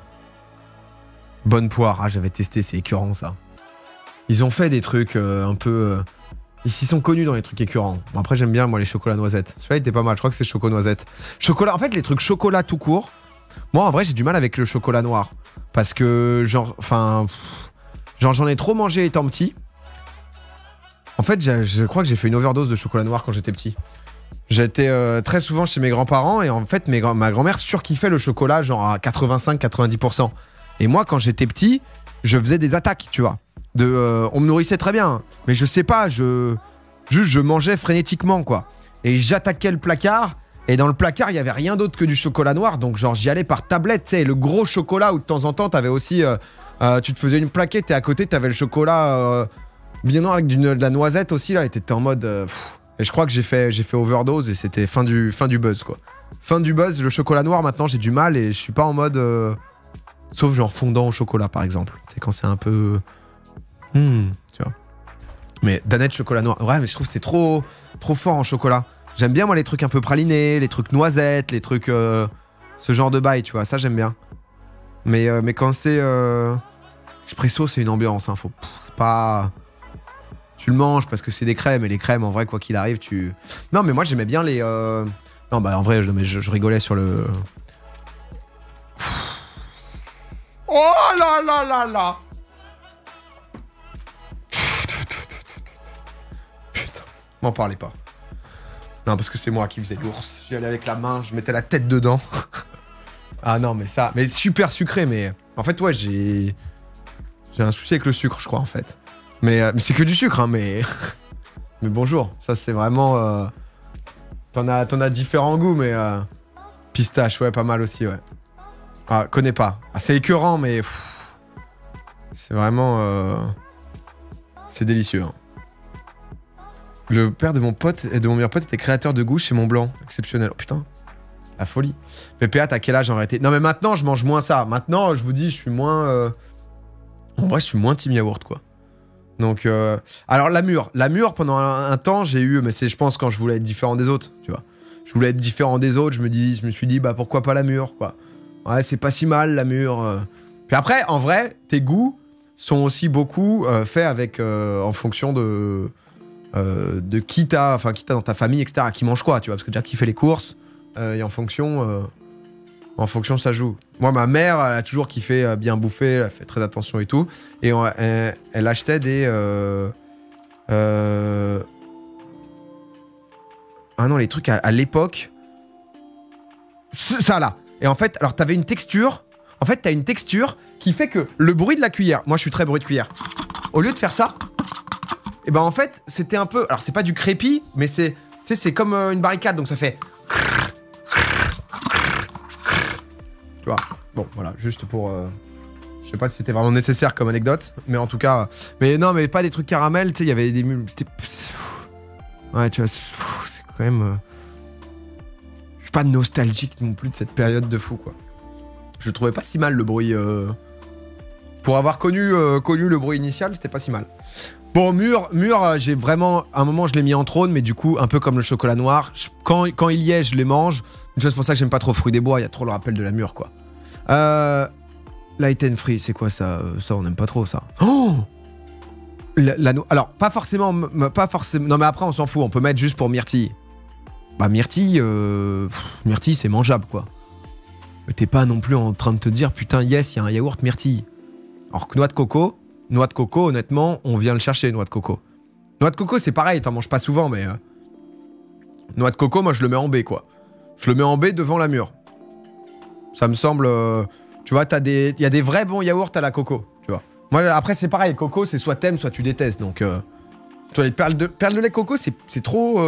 Bonne poire. Ah, j'avais testé, c'est écœurant, ça. Ils ont fait des trucs un peu... Ils s'y sont connus dans les trucs écœurants. Bon, après, j'aime bien, moi, les chocolats noisettes. Celui-là, il était pas mal. Je crois que c'est choco noisette. Chocolat... En fait, les trucs chocolat tout court... Moi, en vrai, j'ai du mal avec le chocolat noir. Parce que, genre... Enfin... Genre, j'en ai trop mangé étant petit. En fait, je crois que j'ai fait une overdose de chocolat noir quand j'étais petit. J'étais très souvent chez mes grands-parents et en fait, ma grand-mère surkiffait le chocolat genre à 85-90%. Et moi, quand j'étais petit, je faisais des attaques, tu vois. On me nourrissait très bien, mais je sais pas, je mangeais frénétiquement, quoi. Et j'attaquais le placard, et dans le placard, il y avait rien d'autre que du chocolat noir, donc genre j'y allais par tablette, tu sais, le gros chocolat où de temps en temps, t'avais aussi... tu te faisais une plaquette et à côté, t'avais le chocolat... bien non, avec de la noisette aussi, là, et t'étais en mode... Et je crois que j'ai fait overdose et c'était fin du buzz, quoi. Fin du buzz, le chocolat noir, maintenant, j'ai du mal et je suis pas en mode... Sauf genre fondant au chocolat, par exemple. C'est quand c'est un peu... tu vois. Mais danette chocolat noir... Ouais, mais je trouve que c'est trop fort en chocolat. J'aime bien, moi, les trucs un peu pralinés, les trucs noisettes, les trucs... ce genre de bail, tu vois. Ça, j'aime bien. Mais quand c'est... Espresso, c'est une ambiance, hein. C'est pas... Tu le manges parce que c'est des crèmes, et les crèmes, en vrai, quoi qu'il arrive, tu... Non, mais moi, j'aimais bien les... Non, bah, en vrai, je rigolais sur le... Oh là là là là! Putain, m'en parlez pas. Non, parce que c'est moi qui faisais l'ours. J'y allais avec la main, je mettais la tête dedans. Ah non, mais ça... Mais super sucré, mais... En fait, ouais, j'ai un souci avec le sucre, je crois, en fait. Mais c'est que du sucre, hein, mais... mais bonjour, ça c'est vraiment... T'en as différents goûts, mais... Pistache, ouais, pas mal aussi, ouais. Ah, connais pas. Ah, c'est écœurant, mais... C'est vraiment... C'est délicieux, hein. Le père de mon pote et de mon meilleur pote était créateur de goût chez Montblanc. Exceptionnel. Oh putain, la folie. PPA, t'as quel âge en réalité? Non, mais maintenant, je mange moins ça. Maintenant, je vous dis, je suis moins... En vrai, je suis moins team yaourt, quoi. Donc, alors la mûre, pendant un temps, j'ai eu, mais c'est, je pense, quand je voulais être différent des autres, tu vois. Je voulais être différent des autres, je me suis dit, bah pourquoi pas la mûre, quoi. Ouais, c'est pas si mal, la mûre. Puis après, en vrai, tes goûts sont aussi beaucoup faits avec, en fonction de qui t'as dans ta famille, etc., qui mange quoi, tu vois, parce que déjà, qui fait les courses, et en fonction, ça joue. Moi, ma mère, elle a toujours kiffé bien bouffer, elle a fait très attention et tout. Et elle achetait des... Ah non, les trucs à l'époque... Ça, là. Et en fait, alors, t'avais une texture... En fait, t'as une texture qui fait que le bruit de la cuillère... Moi, je suis très bruit de cuillère. Au lieu de faire ça, et ben en fait, c'était un peu... Alors, c'est pas du crépi, mais c'est... Tu sais, c'est comme une barricade, donc ça fait... Tu vois. Bon, voilà, juste pour... Je sais pas si c'était vraiment nécessaire comme anecdote, mais en tout cas... Mais non, mais pas des trucs caramel, tu sais, il y avait des... C'était... Ouais, tu vois, c'est quand même... Je suis pas nostalgique non plus de cette période de fou, quoi. Je trouvais pas si mal le bruit... Pour avoir connu le bruit initial, c'était pas si mal. Bon, mûr, j'ai vraiment... À un moment, je l'ai mis en trône, mais du coup, un peu comme le chocolat noir. Quand il y est, je les mange. C'est pour ça que j'aime pas trop fruits des bois, il y a trop le rappel de la mûre, quoi. Light and free, c'est quoi ça? Ça, on aime pas trop, ça. Oh! Alors, pas forcément... Non, mais après, on s'en fout, on peut mettre juste pour myrtille. Bah, myrtille, c'est mangeable, quoi. Mais t'es pas non plus en train de te dire, putain, yes, il y a un yaourt myrtille. Alors que noix de coco, honnêtement, on vient le chercher, noix de coco. Noix de coco, c'est pareil, t'en manges pas souvent, mais... Noix de coco, moi, je le mets en baie, quoi. Je le mets en baie devant la mûre. Ça me semble... tu vois, il y a des vrais bons yaourts à la coco, tu vois. Moi, après, c'est pareil, coco, c'est soit t'aimes, soit tu détestes, donc... tu vois, les perles de lait coco, c'est trop...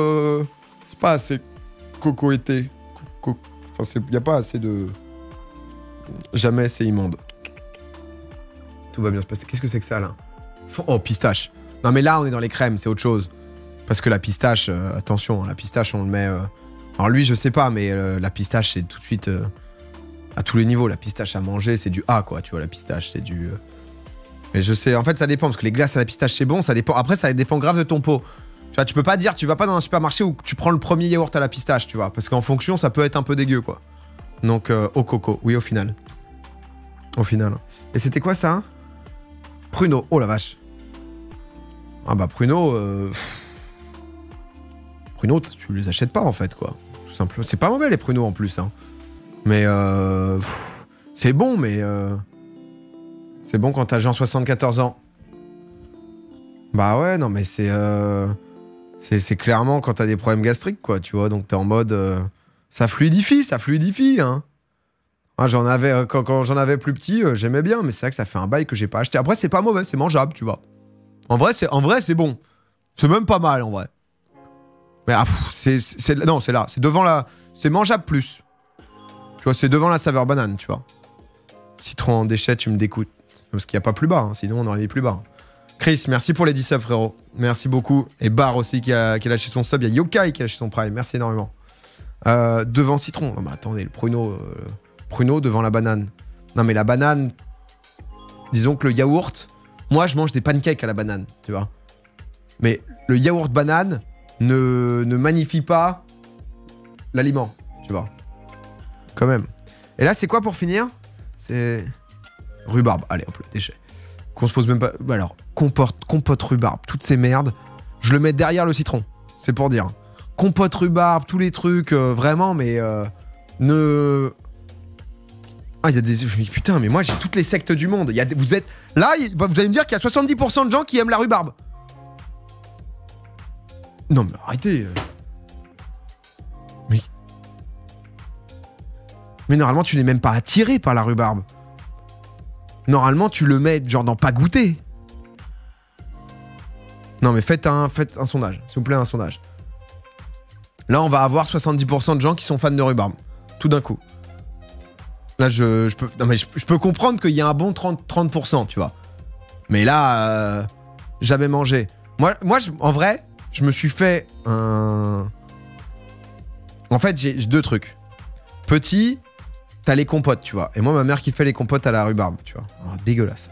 c'est pas assez coco-été. Enfin, il n'y a pas assez de... Jamais c'est immonde. Tout va bien se passer. Qu'est-ce que c'est que ça, là? Oh, pistache. Non, mais là, on est dans les crèmes, c'est autre chose. Parce que la pistache, attention, la pistache, on le met... Alors lui, je sais pas, mais la pistache, c'est tout de suite... à tous les niveaux, la pistache à manger, c'est du A, quoi. Tu vois, la pistache, c'est du... Mais je sais, en fait, ça dépend, parce que les glaces à la pistache, c'est bon, ça dépend. Après, ça dépend grave de ton pot. Tu vois, tu peux pas dire, tu vas pas dans un supermarché où tu prends le premier yaourt à la pistache, tu vois, parce qu'en fonction, ça peut être un peu dégueu, quoi. Donc, au coco, oui, au final. Au final. Et c'était quoi, ça? Pruneau, oh la vache. Ah bah, pruneau... Pruneaux, tu les achètes pas, en fait, quoi. Tout simplement. C'est pas mauvais, les pruneaux, en plus, hein. Mais, c'est bon, mais... C'est bon quand t'as genre 74 ans. Bah ouais, non mais c'est clairement quand t'as des problèmes gastriques, quoi, tu vois. Donc t'es en mode... ça fluidifie, hein. Ah, j'en avais, quand j'en avais plus petit, j'aimais bien, mais c'est vrai que ça fait un bail que j'ai pas acheté. Après, c'est pas mauvais, c'est mangeable, tu vois. En vrai, c'est bon. C'est même pas mal, en vrai. Mais non, c'est là. C'est devant la... C'est mangeable plus. Tu vois, c'est devant la saveur banane, tu vois. Citron en déchet, tu me dégoûtes. Parce qu'il n'y a pas plus bas, hein, sinon on aurait mis plus bas. Chris, merci pour les 10 subs, frérot. Merci beaucoup. Et Bar aussi qui a lâché son sub. Il y a Yokai qui a lâché son prime. Merci énormément. Devant citron. Non, mais attendez, le pruneau devant la banane. Non, mais la banane... Disons que le yaourt... Moi, je mange des pancakes à la banane, tu vois. Mais le yaourt banane ne magnifie pas l'aliment, tu vois. Quand même. Et là, c'est quoi pour finir? C'est... Rhubarbe. Allez, hop, le déchet. Qu'on se pose même pas... Alors, compote rhubarbe, toutes ces merdes, je le mets derrière le citron. C'est pour dire. Compote rhubarbe, tous les trucs, vraiment, mais... ne... Ah, il y a des... Putain, mais moi, j'ai toutes les sectes du monde. Vous êtes... Là, vous allez me dire qu'il y a 70% de gens qui aiment la rhubarbe. Non, mais arrêtez. Mais normalement, tu n'es même pas attiré par la rhubarbe. Normalement, tu le mets genre dans pas goûter. Non, mais faites un sondage. S'il vous plaît, un sondage. Là, on va avoir 70% de gens qui sont fans de rhubarbe. Tout d'un coup. Là, je peux comprendre qu'il y a un bon 30%, tu vois. Mais là, jamais mangé. Moi en vrai, je me suis fait un... En fait, j'ai deux trucs. Petit... T'as les compotes, tu vois. Et moi, ma mère qui fait les compotes à la rhubarbe, tu vois. Oh, dégueulasse.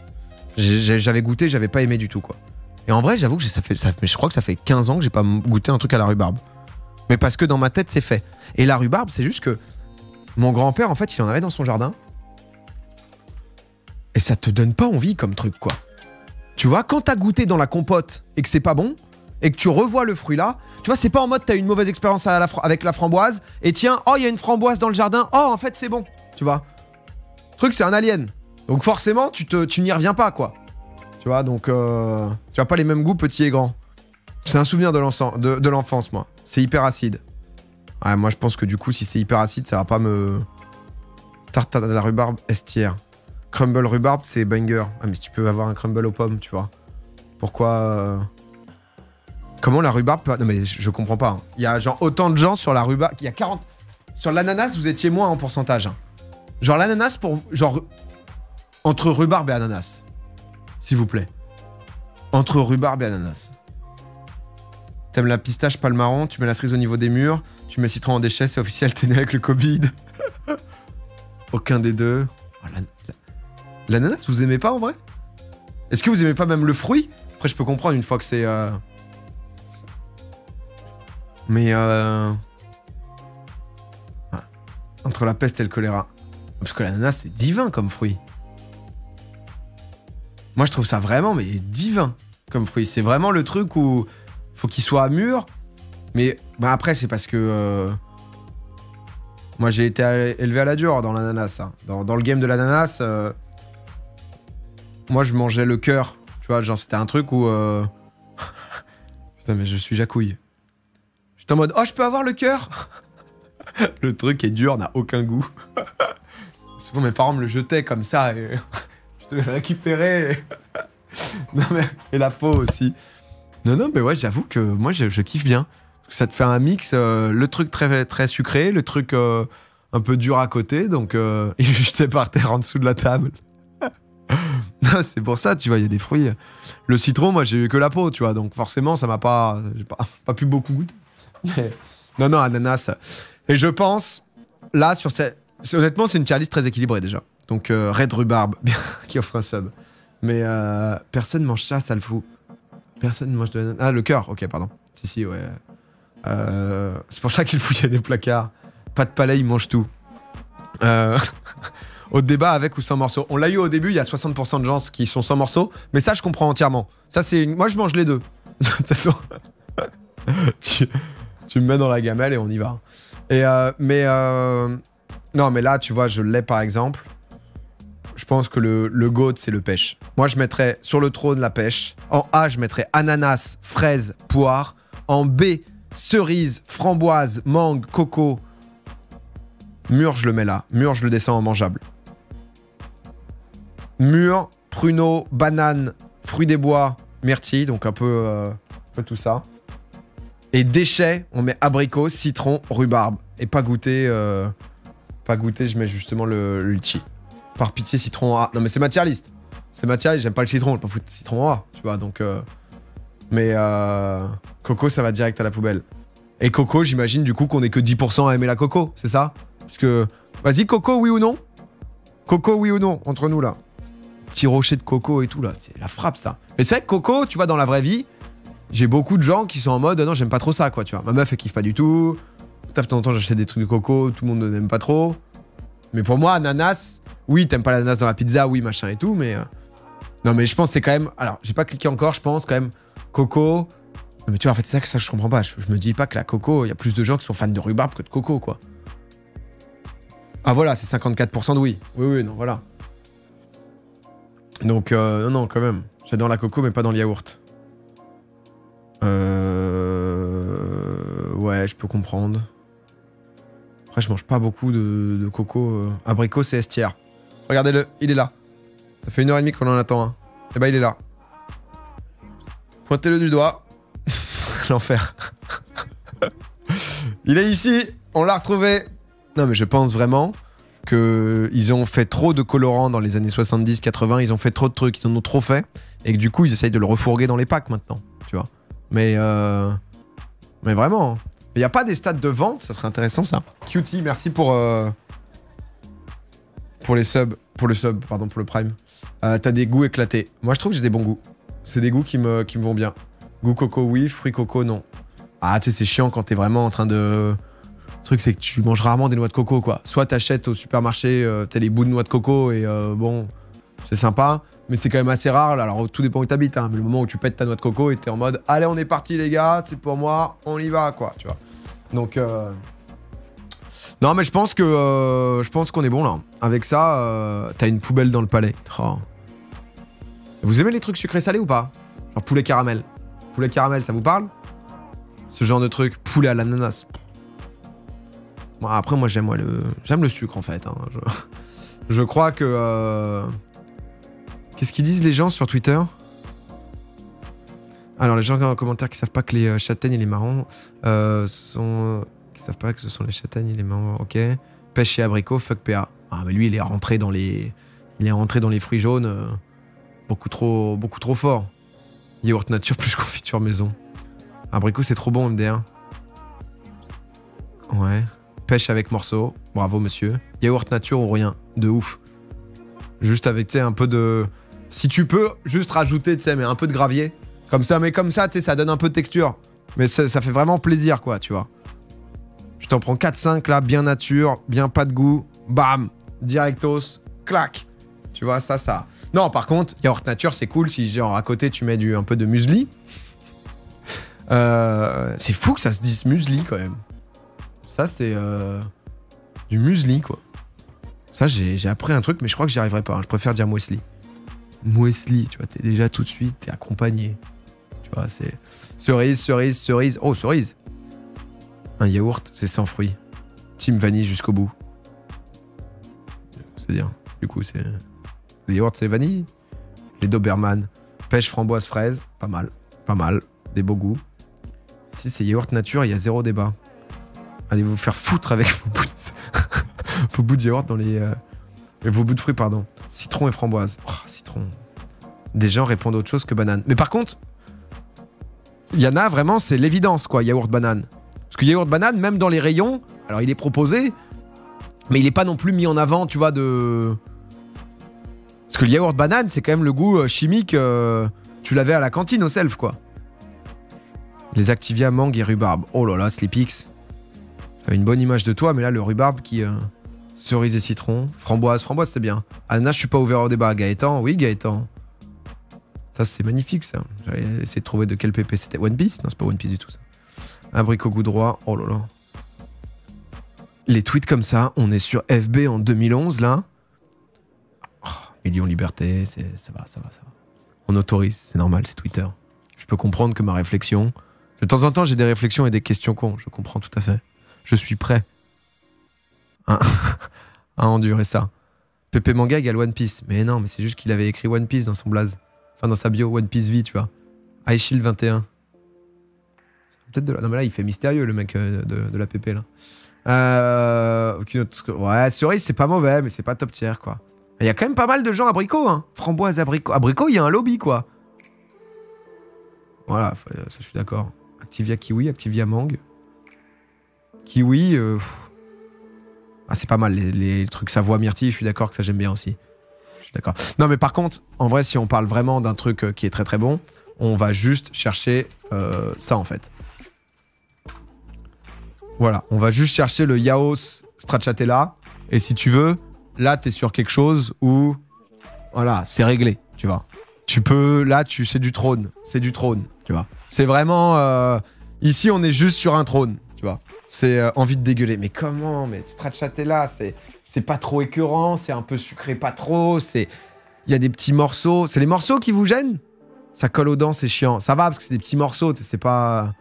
J'avais goûté, j'avais pas aimé du tout, quoi. Et en vrai, j'avoue que mais je crois que ça fait 15 ans que j'ai pas goûté un truc à la rhubarbe. Mais parce que dans ma tête, c'est fait. Et la rhubarbe, c'est juste que mon grand-père, en fait, il en avait dans son jardin. Et ça te donne pas envie comme truc, quoi. Tu vois, quand t'as goûté dans la compote et que c'est pas bon, et que tu revois le fruit là, tu vois, c'est pas en mode t'as eu une mauvaise expérience avec la framboise, et tiens, oh, il y a une framboise dans le jardin, oh, en fait, c'est bon. Tu vois, le truc, c'est un alien. Donc forcément, tu n'y reviens pas, quoi. Tu vois, donc... tu as pas les mêmes goûts, petit et grand. C'est un souvenir de l'enfance, moi. C'est hyper acide. Ouais, moi, je pense que du coup, si c'est hyper acide, ça va pas me... Tarte à la rhubarbe estière. Crumble rhubarbe, c'est banger. Ah, mais si tu peux avoir un crumble aux pommes, tu vois. Pourquoi... Comment la rhubarbe peut... Non, mais je comprends pas. Hein. Il y a genre autant de gens sur la rhubarbe... Il y a 40... Sur l'ananas, vous étiez moins en pourcentage. Hein. Genre l'ananas pour... Genre... Entre rhubarbe et ananas. S'il vous plaît. Entre rhubarbe et ananas. T'aimes la pistache, pas le marron, tu mets la cerise au niveau des murs, tu mets citron en déchet, c'est officiel, t'es né avec le Covid. Aucun des deux. Oh, l'ananas, vous aimez pas en vrai? Est-ce que vous aimez pas même le fruit? Après, je peux comprendre une fois que c'est... Mais entre la peste et le choléra. Parce que l'ananas, c'est divin comme fruit. Moi, je trouve ça vraiment, mais divin comme fruit. C'est vraiment le truc où faut qu'il soit mûr. Mais bah, après, c'est parce que... moi, j'ai été élevé à la dure dans l'ananas. Hein. Dans le game de l'ananas, moi, je mangeais le cœur. Tu vois, genre, c'était un truc où... Putain, mais je suis jacouille. J'étais en mode, oh, je peux avoir le cœur. Le truc est dur, n'a aucun goût. Souvent, mes parents me le jetaient comme ça. Et je devais le récupérer. Non, mais... Et la peau aussi. Non, mais ouais, j'avoue que moi, je kiffe bien. Ça te fait un mix, le truc très, très sucré, le truc un peu dur à côté. Donc, et je jetais par terre en dessous de la table. Non, c'est pour ça, tu vois, il y a des fruits. Le citron, moi, j'ai eu que la peau, tu vois. Donc, forcément, ça m'a pas... J'ai pas pu beaucoup goûter. Mais... Non, ananas. Et je pense, là, sur cette... Honnêtement, c'est une tier list très équilibrée, déjà. Donc, Red Rhubarbe, qui offre un sub. Mais personne mange ça, ça le fout. Personne mange de l'ananas. Ah, le cœur, ok, pardon. Si, ouais. C'est pour ça qu'il fouillait les placards. Pas de palais, il mange tout. Au débat avec ou sans morceaux. On l'a eu au début, il y a 60% de gens qui sont sans morceaux. Mais ça, je comprends entièrement. Ça, c'est moi, je mange les deux. De toute façon, tu me mets dans la gamelle et on y va. Et non, mais là, tu vois, je l'ai par exemple. Je pense que le GOAT, c'est le pêche. Moi, je mettrais sur le trône la pêche. En A, je mettrais ananas, fraise, poire. En B, cerise, framboise, mangue, coco. Mûr, je le mets là. Mûr, je le descends en mangeable. Mûr, pruneau, banane, fruits des bois, myrtille, donc un peu tout ça. Et déchets, on met abricot, citron, rhubarbe. Et pas goûter, je mets justement le litchi. Par pitié, citron A. Non, mais c'est ma tier list. C'est ma tier list, j'aime pas le citron, je vais pas foutre citron A, tu vois, donc... Mais coco, ça va direct à la poubelle. Et coco, j'imagine du coup qu'on est que 10% à aimer la coco, c'est ça? Parce que... Vas-y, coco, oui ou non? Coco, oui ou non, entre nous, là. Petit rocher de coco et tout, là, c'est la frappe, ça. Mais c'est vrai que coco, tu vois, dans la vraie vie, j'ai beaucoup de gens qui sont en mode, non, j'aime pas trop ça, quoi, tu vois. Ma meuf, elle kiffe pas du tout. De temps en temps, j'achète des trucs de coco, tout le monde n'aime pas trop. Mais pour moi, ananas, oui, t'aimes pas l'ananas dans la pizza, oui, machin et tout, mais... Non, mais je pense que c'est quand même... Alors, j'ai pas cliqué encore, je pense quand même, coco... Mais tu vois, en fait, c'est ça que je comprends pas. Je me dis pas que la coco, il y a plus de gens qui sont fans de rhubarbe que de coco, quoi. Ah, voilà, c'est 54% de oui. Oui, non, voilà. Donc, non, quand même. J'adore la coco, mais pas dans le yaourt. Ouais, je peux comprendre. Après, je mange pas beaucoup de coco. Abricot, c'est estière. Regardez-le, il est là. Ça fait 1h30 qu'on en attend un. Et bah, il est là. Pointez-le du doigt. L'enfer. Il est ici. On l'a retrouvé. Non, mais je pense vraiment qu'ils ont fait trop de colorants dans les années 70-80. Ils ont fait trop de trucs. Ils en ont trop fait. Et que du coup, ils essayent de le refourguer dans les packs maintenant. Tu vois. Mais vraiment. Il n'y a pas des stades de vente. Ça serait intéressant, ça. Cutie, merci pour les subs. Pour le sub, pardon, pour le prime. T'as des goûts éclatés. Moi, je trouve que j'ai des bons goûts. C'est des goûts qui me vont bien. Goût coco, oui. Fruits coco, non. Ah, tu sais, c'est chiant quand t'es vraiment en train de... Le truc, c'est que tu manges rarement des noix de coco, quoi. Soit t'achètes au supermarché, t'as les bouts de noix de coco et bon, c'est sympa. Mais c'est quand même assez rare. Alors, tout dépend où t'habites, hein. Mais le moment où tu pètes ta noix de coco et t'es en mode, allez, on est parti, les gars, c'est pour moi, on y va, quoi, tu vois. Donc, non, mais je pense qu'on est bon, là. Avec ça, t'as une poubelle dans le palais. Oh. Vous aimez les trucs sucrés salés ou pas? Genre poulet caramel. Poulet caramel, ça vous parle? Ce genre de truc. Poulet à l'ananas. Bon, après, moi, j'aime le sucre, en fait. Hein. Je crois que... Qu'est-ce qu'ils disent, les gens, sur Twitter? Alors, les gens en commentaire qui savent pas que les châtaignes et les marrons qui savent pas que ce sont les châtaignes et les marrons, ok. Pêche et abricot, fuck PA. Ah, mais lui, il est rentré dans les... Il est rentré dans les fruits jaunes beaucoup trop fort. Yaourt nature plus confiture maison. Abricot, c'est trop bon, MDR. Ouais. Pêche avec morceaux. Bravo, monsieur. Yaourt nature ou rien. De ouf. Juste avec, tu sais, un peu de... Si tu peux, juste rajouter, tu sais, mais un peu de gravier. Comme ça, tu sais, ça donne un peu de texture. Mais ça fait vraiment plaisir, quoi, tu vois. Je t'en prends 4-5, là, bien nature, bien pas de goût. Bam. Directos. Clac. Tu vois, ça... Non, par contre, yaourt nature, c'est cool si, genre, à côté, tu mets un peu de muesli. C'est fou que ça se dise muesli, quand même. Ça, c'est du muesli, quoi. Ça, j'ai appris un truc, mais je crois que j'y arriverai pas. Hein. Je préfère dire muesli. Muesli, tu vois, t'es déjà tout de suite, t'es accompagné. Tu vois, c'est... Cerise. Oh, cerise. Un yaourt, c'est sans fruits. Team vanille jusqu'au bout. C'est-à-dire, du coup, c'est... Les yaourts, c'est vanille. Les Doberman. Pêche, framboise, fraise. Pas mal. Des beaux goûts. Si c'est yaourt nature, il y a zéro débat. Allez vous faire foutre avec vos bouts de yaourt dans les... vos bouts de fruits, pardon. Citron et framboise. Oh, citron. Des gens répondent autre chose que banane. Mais par contre, il y en a vraiment, c'est l'évidence, quoi, yaourt banane. Parce que yaourt banane, même dans les rayons, alors il est proposé, mais il est pas non plus mis en avant, tu vois, de... Parce que le yaourt banane, c'est quand même le goût chimique. Tu l'avais à la cantine au self, quoi. Les Activia mangue et rhubarbe. Oh là là, Sleepix. J'avais une bonne image de toi, mais là, le rhubarbe qui... cerise et citron. Framboise, framboise, c'est bien. Ananas, je suis pas ouvert au débat. Gaëtan, oui, Gaëtan. Ça, c'est magnifique, ça. J'allais essayer de trouver de quel pépé c'était. One Piece? Non, c'est pas One Piece du tout, ça. Abricot goût droit. Oh là là. Les tweets comme ça, on est sur FB en 2011, là. Oh, million liberté, ça va. On autorise, c'est normal, c'est Twitter. Je peux comprendre que ma réflexion... De temps en temps, j'ai des réflexions et des questions cons. Je comprends tout à fait. Je suis prêt à endurer ça. Pépé Manga égale One Piece. Mais non, mais c'est juste qu'il avait écrit One Piece dans son blaze. Enfin, dans sa bio, One Piece V, tu vois. iShield 21. Peut-être de là. Non, mais là, il fait mystérieux, le mec de la PP, là. Aucune autre... Ouais, cerise, c'est pas mauvais, mais c'est pas top tier, quoi. Il y a quand même pas mal de gens abricots, hein. Framboise, abricot. Abricot, il y a un lobby, quoi. Voilà, ça, je suis d'accord. Activia kiwi, Activia mangue. Kiwi, ah, c'est pas mal, les trucs Savoie myrtille, je suis d'accord que ça j'aime bien aussi. Je suis d'accord. Non, mais par contre, en vrai, si on parle vraiment d'un truc qui est très très bon, on va juste chercher ça, en fait. Voilà, on va juste chercher le Yaos Stracciatella. Et si tu veux, là, t'es sur quelque chose où... Voilà, c'est réglé, tu vois. Tu peux... Là, c'est du trône. C'est du trône, tu vois. C'est vraiment... Ici, on est juste sur un trône, tu vois. C'est envie de dégueuler. Mais comment? Mais Stracciatella, c'est pas trop écœurant. C'est un peu sucré, pas trop. Il y a des petits morceaux. C'est les morceaux qui vous gênent? Ça colle aux dents, c'est chiant. Ça va, parce que c'est des petits morceaux. C'est pas...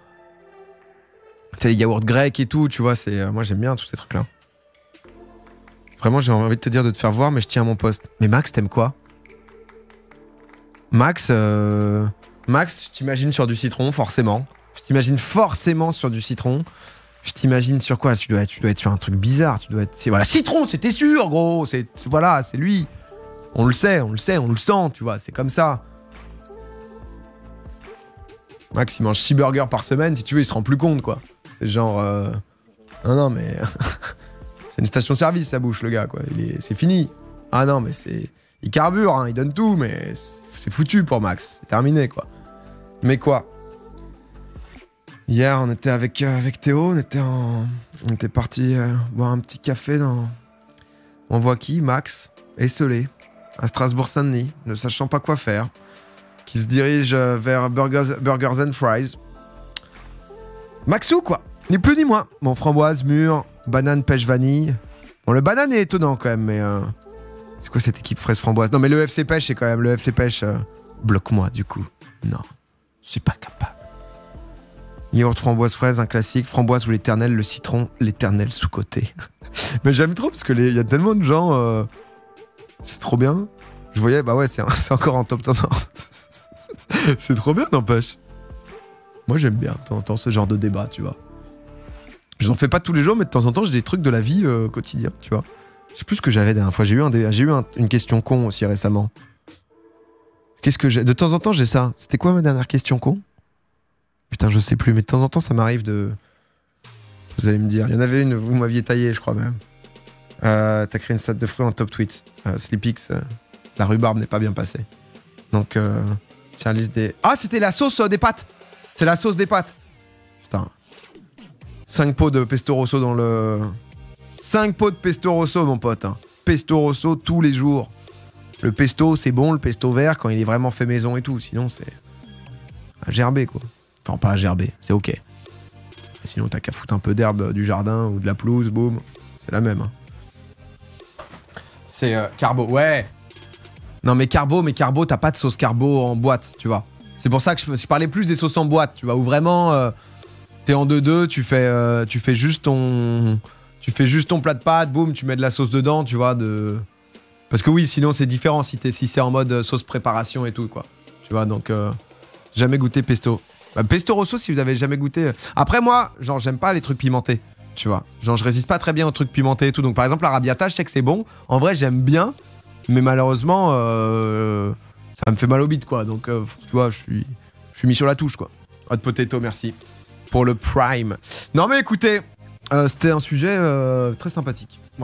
C'est les yaourts grecs et tout, tu vois. Moi, j'aime bien tous ces trucs-là. Vraiment, j'ai envie de te dire de te faire voir, mais je tiens à mon poste. Mais Max, t'aimes quoi? Max, je t'imagine sur du citron, forcément. Je t'imagine forcément sur du citron. Je t'imagine sur quoi? Tu dois être sur un truc bizarre. Voilà, citron, c'était sûr, gros. Voilà, c'est lui. On le sait, on le sent, tu vois. C'est comme ça. Max, il mange 6 burgers par semaine. Si tu veux, il se rend plus compte, quoi. C'est genre... Non, mais... c'est une station-service, sa bouche, le gars, quoi. C'est fini. Ah non, mais c'est... Il carbure, hein, il donne tout, mais c'est foutu pour Max. C'est terminé, quoi. Mais quoi? Hier, on était avec Théo, on était parti boire un petit café dans... On voit qui? Max, esselé, à Strasbourg-Saint-Denis, ne sachant pas quoi faire, qui se dirige vers Burgers and Fries. Maxou, quoi. Ni plus ni moins. Bon, framboise, mûre, banane, pêche, vanille. Bon, le banane est étonnant, quand même, mais... C'est quoi cette équipe fraise framboise? Non, mais le FC Pêche, c'est quand même... Le FC Pêche... Bloque-moi, du coup. Non, je suis pas capable. Yaourt framboise fraise, un classique. Framboise ou l'éternel, le citron, l'éternel sous-côté. Mais j'aime trop, parce qu'il y a tellement de gens... C'est trop bien. Je voyais... Bah ouais, c'est encore en top tendance. C'est trop bien, n'empêche. Moi, j'aime bien, de temps en temps, ce genre de débat, tu vois. Je n'en fais pas tous les jours, mais de temps en temps, j'ai des trucs de la vie quotidien, tu vois. Je sais plus ce que j'avais la dernière fois. J'ai eu une question con aussi récemment. Qu'est-ce que j'ai... De temps en temps, j'ai ça. C'était quoi ma dernière question con? Putain, je sais plus, mais de temps en temps, ça m'arrive de... Vous allez me dire. Il y en avait une, vous m'aviez taillé, je crois même. T'as créé une salade de fruits en top tweet. Sleepix, la rhubarbe n'est pas bien passée. Donc, tiens, liste des... Ah, c'était la sauce des pâtes. C'était la sauce des pâtes. Putain. 5 pots de pesto rosso dans le... 5 pots de pesto rosso, mon pote. Hein. Pesto rosso tous les jours. Le pesto, c'est bon, le pesto vert, quand il est vraiment fait maison et tout. Sinon, c'est à gerber, quoi. Enfin, pas à gerber, c'est ok. Et sinon, t'as qu'à foutre un peu d'herbe du jardin ou de la pelouse, boum. C'est la même. Hein. C'est carbo, ouais. Non, mais carbo, t'as pas de sauce carbo en boîte, tu vois. C'est pour ça que je parlais plus des sauces en boîte, tu vois, où vraiment, t'es en 2-2, tu fais juste ton plat de pâtes, boum, tu mets de la sauce dedans, tu vois, Parce que oui, sinon c'est différent si c'est en mode sauce préparation et tout, quoi. Tu vois, donc jamais goûté pesto. Bah, pesto rosso, si vous avez jamais goûté. Après moi, genre j'aime pas les trucs pimentés, tu vois. Genre je résiste pas très bien aux trucs pimentés et tout. Donc par exemple l'arrabbiata, je sais que c'est bon. En vrai, j'aime bien, mais malheureusement, ça me fait mal au bide, quoi. Donc tu vois, je suis mis sur la touche, quoi. Hot potato, merci pour le prime. Non mais écoutez, c'était un sujet très sympathique. Voilà.